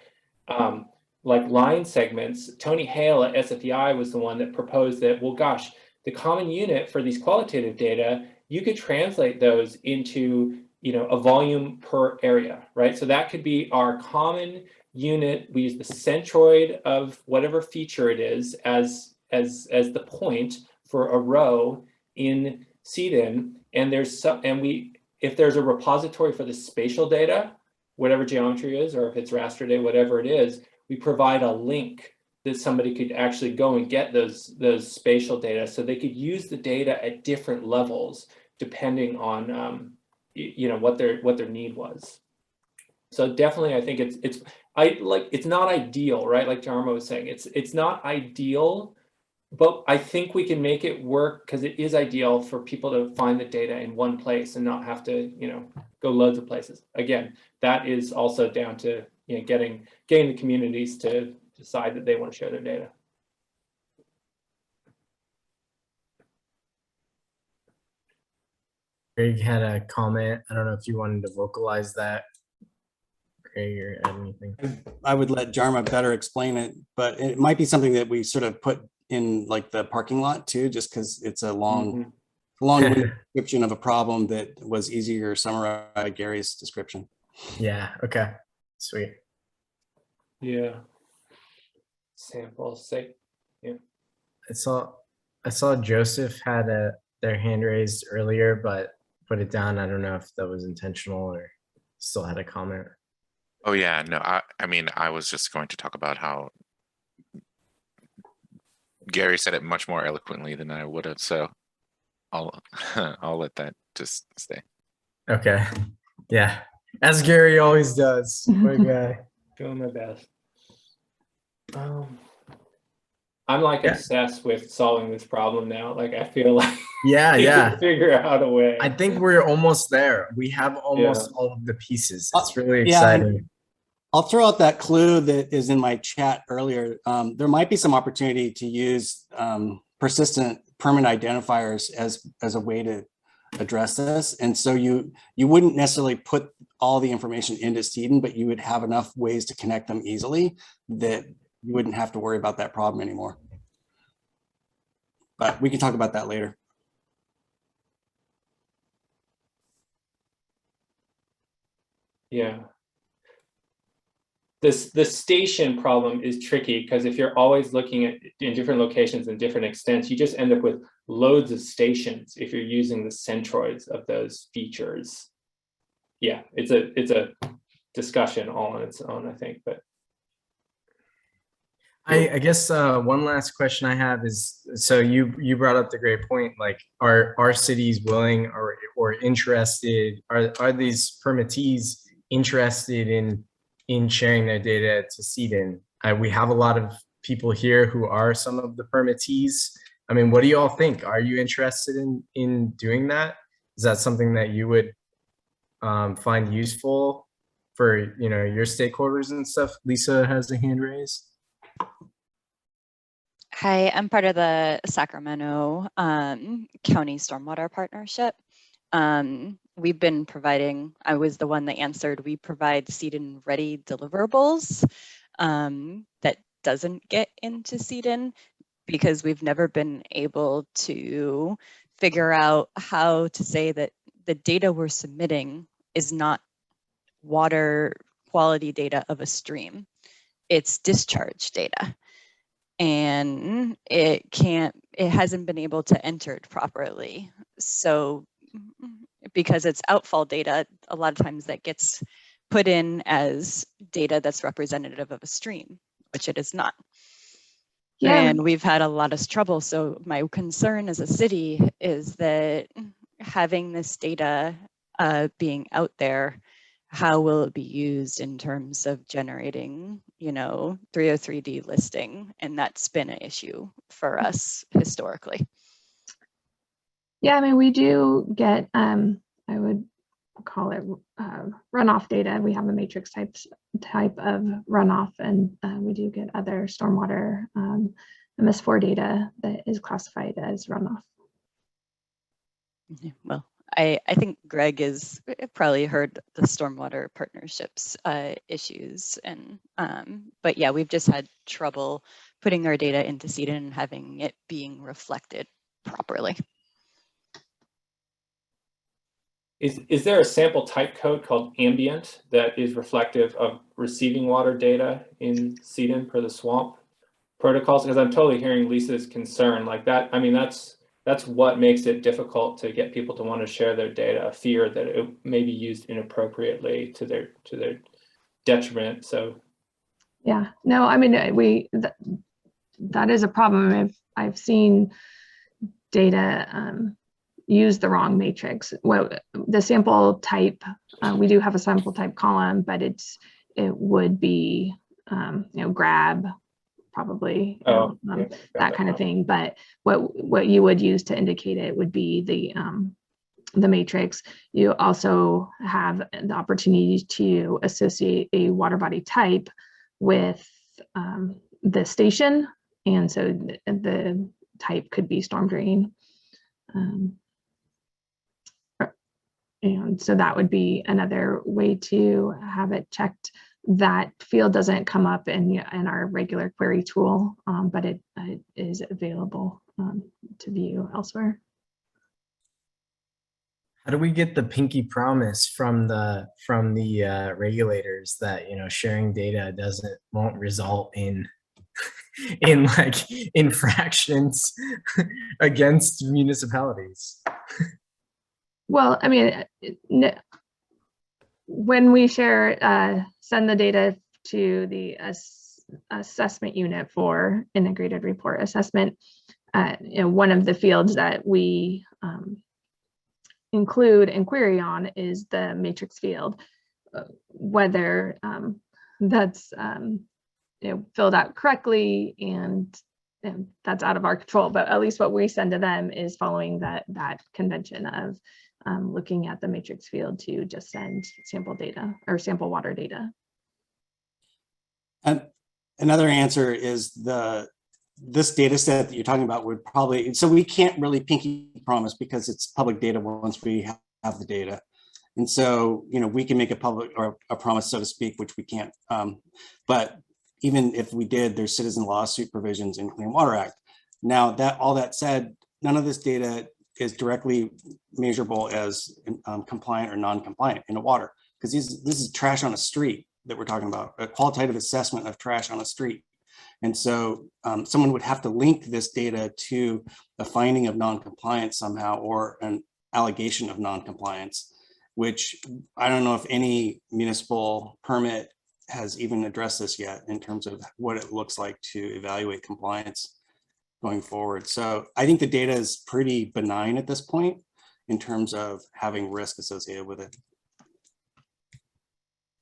like line segments, Tony Hale at SFEI was the one that proposed that, well, gosh, the common unit for these qualitative data, you could translate those into, you know, a volume per area, right? So that could be our common unit. We use the centroid of whatever feature it is as the point for a row in CDEN. And there's some, and if there's a repository for the spatial data, whatever geometry is, or if it's raster data, whatever it is, we provide a link that somebody could actually go and get those spatial data, so they could use the data at different levels depending on you know, what their need was. So definitely, I think it's not ideal, right? Like Jarma was saying, it's not ideal, but I think we can make it work because it is ideal for people to find the data in one place and not have to, you know, go loads of places. Again, that is also down to, you know, getting the communities to decide that they want to share their data. Greg had a comment. I don't know if you wanted to vocalize that, Greg, or add anything. I would let Jarma better explain it, but it might be something that we sort of put in like the parking lot too, just because it's a long description of a problem that was easier to summarize by Gary's description. Yeah. Okay. Sweet. Yeah. Sample say. Yeah. I saw Joseph had their hand raised earlier, but put it down. I don't know if that was intentional or still had a comment. Oh yeah, no, I mean, I was just going to talk about how Gary said it much more eloquently than I would have, so I'll let that just stay. Okay. Yeah. As Gary always does. Poor guy. Doing my best. I'm like obsessed with solving this problem now. Like I feel like yeah. figure out a way. I think we're almost there. We have almost all of the pieces. It's really Yeah, exciting. I'll throw out that clue that is in my chat earlier. There might be some opportunity to use persistent permanent identifiers as a way to address this. And so you wouldn't necessarily put all the information into CDEN, but you would have enough ways to connect them easily that you wouldn't have to worry about that problem anymore. But we can talk about that later. Yeah. The station problem is tricky because if you're always looking at in different locations and different extents, you just end up with loads of stations if you're using the centroids of those features. Yeah, it's a discussion all on its own, I think. But I guess one last question I have is, so you brought up the great point, like are cities willing or interested, are these permittees interested in sharing their data to CDEN? We have a lot of people here who are some of the permittees. I mean, what do you all think? Are you interested in doing that? Is that something that you would find useful for, you know, your stakeholders and stuff? Lisa has a hand raised. Hi, I'm part of the Sacramento County Stormwater Partnership. We've been providing, I was the one that answered, we provide CDEN ready deliverables that doesn't get into CDEN because we've never been able to figure out how to say that the data we're submitting is not water quality data of a stream. It's discharge data. And it hasn't been able to enter it properly. So because it's outfall data, a lot of times that gets put in as data that's representative of a stream, which it is not. Yeah. And we've had a lot of trouble. So my concern as a city is that having this data being out there, how will it be used in terms of generating, you know, 303D listing? And that's been an issue for us historically. Yeah, I mean, we do get, I would call it runoff data. We have a matrix type of runoff, and we do get other stormwater MS4 data that is classified as runoff. Well, I think Greg has probably heard the stormwater partnerships issues, and but yeah, we've just had trouble putting our data into CEDA and having it being reflected properly. Is there a sample type code called ambient that is reflective of receiving water data in CEDA per the SWAMP protocols? Because I'm totally hearing Lisa's concern like that. I mean, that's what makes it difficult to get people to want to share their data, a fear that it may be used inappropriately to their detriment. So yeah, no, I mean, that is a problem. I've seen data use the wrong matrix. Well, the sample type, we do have a sample type column, but it would be grab probably, that kind of thing. But what you would use to indicate it would be the matrix. You also have the opportunity to associate a water body type with the station, and so the type could be storm drain. And so that would be another way to have it checked. That field doesn't come up in our regular query tool, but it is available to view elsewhere. How do we get the pinky promise from the regulators that sharing data won't result in like infractions against municipalities? Well, I mean, when we share, send the data to the assessment unit for integrated report assessment, one of the fields that we include and query on is the matrix field, whether that's filled out correctly, and that's out of our control. But at least what we send to them is following that convention of looking at the matrix field to just send sample data or sample water data. And another answer is this data set that you're talking about would probably, so we can't really pinky promise because it's public data once we have the data. And so, we can make a public or a promise, so to speak, which we can't. But even if we did, there's citizen lawsuit provisions in Clean Water Act. Now, all that said, none of this data is directly measurable as compliant or non-compliant in the water, because this is trash on a street that we're talking about, a qualitative assessment of trash on a street. And so someone would have to link this data to a finding of non-compliance somehow, or an allegation of non-compliance, which I don't know if any municipal permit has even addressed this yet in terms of what it looks like to evaluate compliance going forward. So I think the data is pretty benign at this point in terms of having risk associated with it.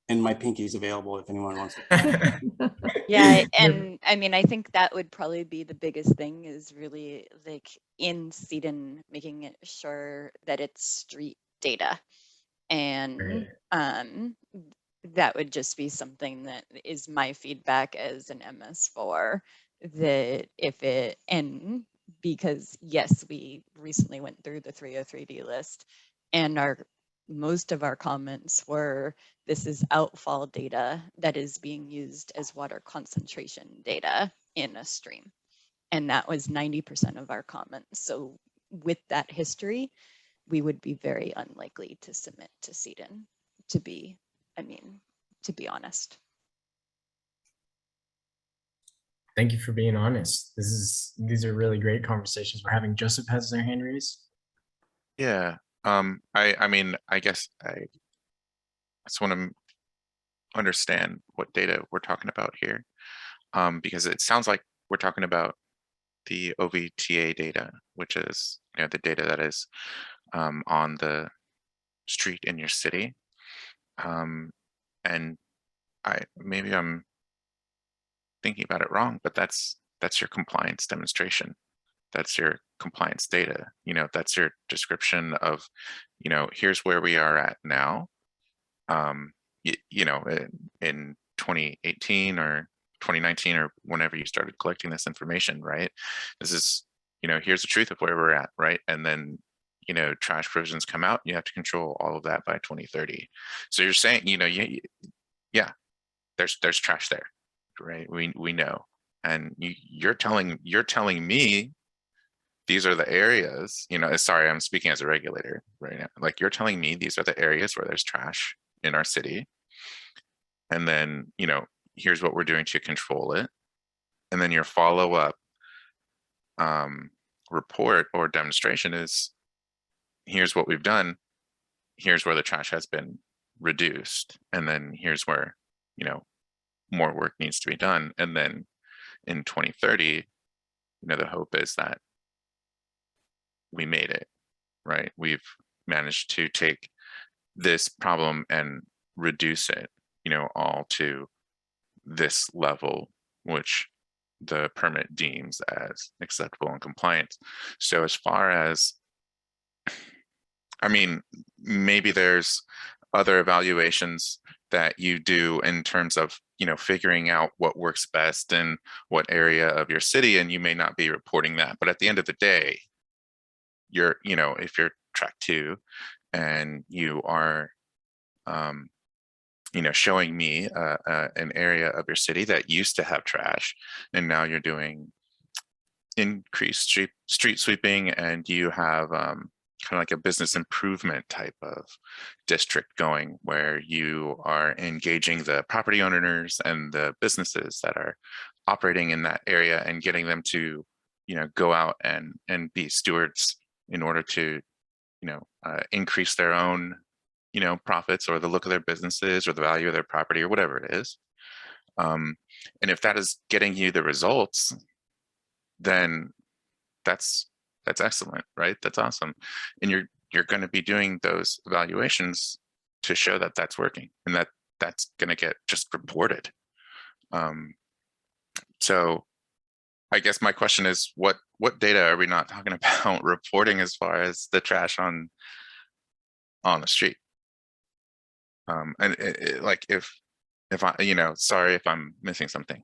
And my pinky is available if anyone wants it. Yeah, and I mean, I think that would probably be the biggest thing, is really like in CEDA making it sure that it's street data. And that would just be something that is my feedback as an MS4, that if it, and because yes, we recently went through the 303D list, and most of our comments were, this is outfall data that is being used as water concentration data in a stream. And that was 90% of our comments. So with that history, we would be very unlikely to submit to CEDA, to be honest. Thank you for being honest. These are really great conversations we're having. Joseph has their hand raised. Yeah. I mean, I guess I just want to understand what data we're talking about here, because it sounds like we're talking about the OVTA data, which is the data that is on the street in your city, and maybe I'm thinking about it wrong, but that's your compliance demonstration. That's your compliance data. That's your description of, here's where we are at now. In 2018 or 2019 or whenever you started collecting this information, right? This is, here's the truth of where we're at, right? And then, trash provisions come out, you have to control all of that by 2030. So you're saying, yeah, there's trash there, right? We know. And you're telling me these are the areas, sorry, I'm speaking as a regulator right now. Like, you're telling me these are the areas where there's trash in our city. And then, here's what we're doing to control it. And then your follow-up report or demonstration is, here's what we've done. Here's where the trash has been reduced. And then here's where, more work needs to be done. And then in 2030, the hope is that we made it, right? We've managed to take this problem and reduce it, all to this level, which the permit deems as acceptable and compliant. So as far as, maybe there's other evaluations that you do in terms of, figuring out what works best in what area of your city, and you may not be reporting that. But at the end of the day, you're, if you're track 2 and you are, showing me an area of your city that used to have trash, and now you're doing increased street sweeping, and you have kind of like a business improvement type of district going, where you are engaging the property owners and the businesses that are operating in that area and getting them to, go out and be stewards in order to, increase their own, profits, or the look of their businesses, or the value of their property, or whatever it is. And if that is getting you the results, then that's excellent, right? That's awesome. And you're going to be doing those evaluations to show that that's working, and that's going to get just reported. So I guess my question is, what data are we not talking about reporting as far as the trash on the street? And like, if I, sorry if I'm missing something.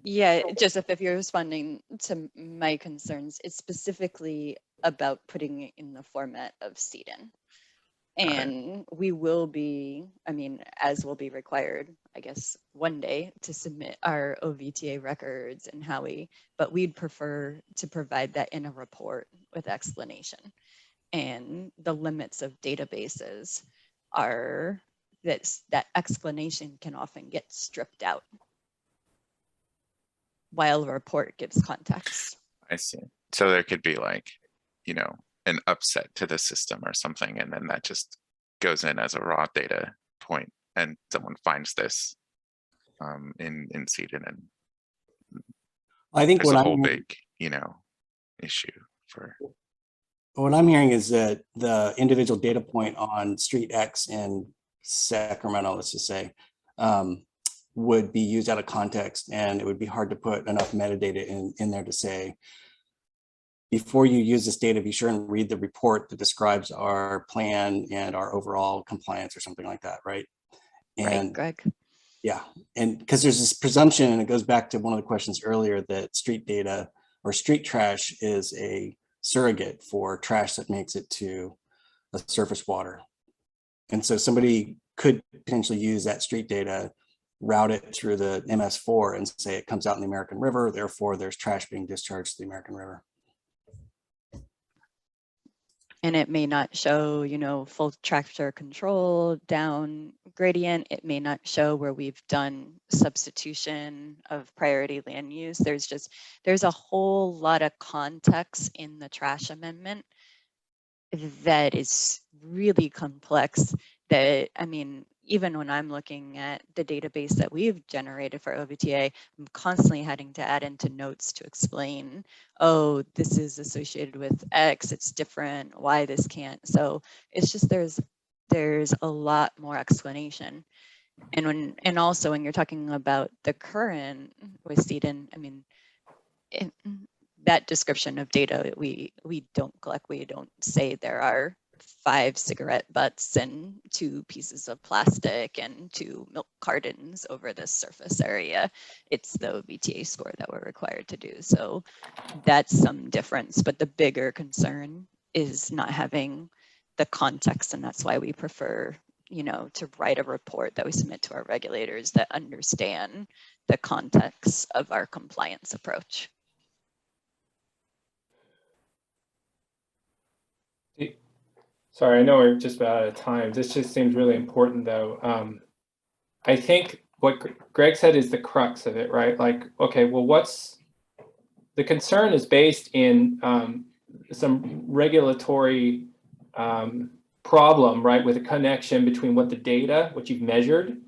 Yeah, Joseph, if you're responding to my concerns, it's specifically about putting it in the format of CDN. And we will be, as will be required, I guess, one day to submit our OVTA records and but we'd prefer to provide that in a report with explanation. And the limits of databases are that explanation can often get stripped out, while a report gives context. I see. So there could be like, an upset to the system or something, and then that just goes in as a raw data point, and someone finds this in CDN, and I think there's what a whole I'm big, issue for. What I'm hearing is that the individual data point on Street X in Sacramento, let's just say, would be used out of context, and it would be hard to put enough metadata in there to say, before you use this data, be sure and read the report that describes our plan and our overall compliance, or something like that, right? And right, Greg. Yeah, and because there's this presumption, and it goes back to one of the questions earlier, that street data or street trash is a surrogate for trash that makes it to a surface water. And so somebody could potentially use that street data, route it through the MS4, and say it comes out in the American River, therefore there's trash being discharged to the American River. And it may not show, full tractor control down gradient. It may not show where we've done substitution of priority land use. There's a whole lot of context in the trash amendment that is really complex, that, even when I'm looking at the database that we've generated for OVTA, I'm constantly having to add into notes to explain, oh, this is associated with X, it's different, why this can't. So it's just, there's a lot more explanation. And also when you're talking about the current with CDN, that description of data we don't collect. We don't say there are 5 cigarette butts and 2 pieces of plastic and 2 milk cartons over this surface area. It's the VTA score that we're required to do. So that's some difference, but the bigger concern is not having the context, and that's why we prefer, you know, to write a report that we submit to our regulators that understand the context of our compliance approach. Sorry, I know we're just about out of time. This just seems really important, though. I think what Greg said is the crux of it, right? Like, okay, well, what's the concern is based in some regulatory problem, right, with a connection between what the data, what you've measured,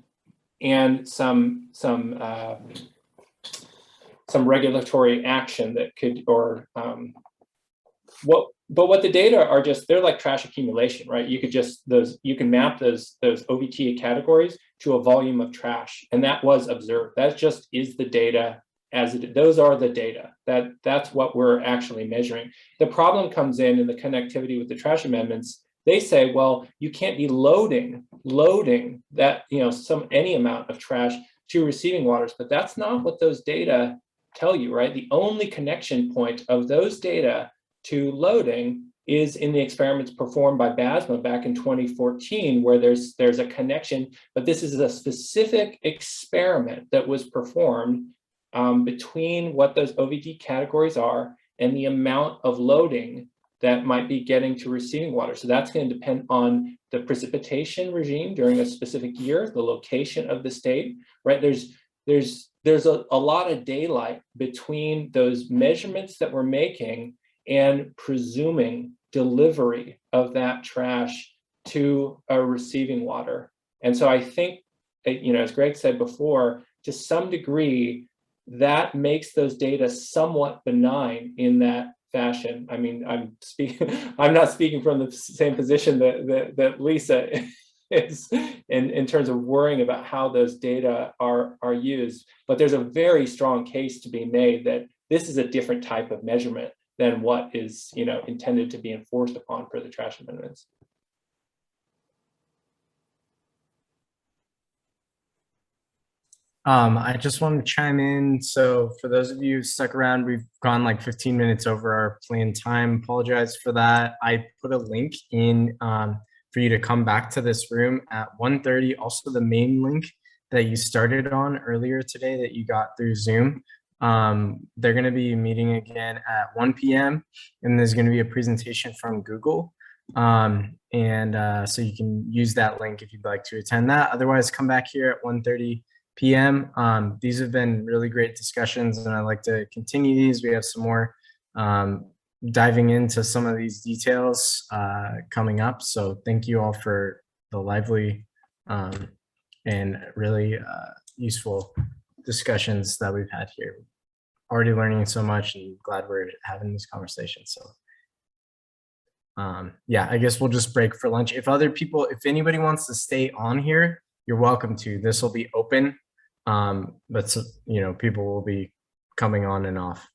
and some regulatory action that could, or what the data are just, they're like trash accumulation, right? You could just, you can map those OVTA categories to a volume of trash, and that was observed. That just is the data as it, those are the data. That's what we're actually measuring. The problem comes in the connectivity with the trash amendments. They say, well, you can't be loading that, you know, any amount of trash to receiving waters, but that's not what those data tell you, right? The only connection point of those data to loading is in the experiments performed by BASMA back in 2014, where there's a connection, but this is a specific experiment that was performed between what those OVT categories are and the amount of loading that might be getting to receiving water. So that's going to depend on the precipitation regime during a specific year, the location of the state, right? There's a lot of daylight between those measurements that we're making and presuming delivery of that trash to a receiving water. And so I think, you know, as Greg said before, to some degree, that makes those data somewhat benign in that fashion. I mean, I'm not speaking from the same position that Lisa is in terms of worrying about how those data are used, but there's a very strong case to be made that this is a different type of measurement than what is, you know, intended to be enforced upon for the trash amendments. I just want to chime in. So for those of you who stuck around, we've gone like 15 minutes over our planned time. Apologize for that. I put a link in for you to come back to this room at 1:30. Also the main link that you started on earlier today that you got through Zoom. They're going to be meeting again at 1 p.m. and there's going to be a presentation from Google. So you can use that link if you'd like to attend that. Otherwise, come back here at 1:30 p.m. These have been really great discussions, and I'd like to continue these. We have some more diving into some of these details coming up. So thank you all for the lively and really useful discussions that we've had here. Already learning so much, and glad we're having this conversation. So yeah, I guess we'll just break for lunch. If anybody wants to stay on here, you're welcome to. This will be open, but you know, people will be coming on and off.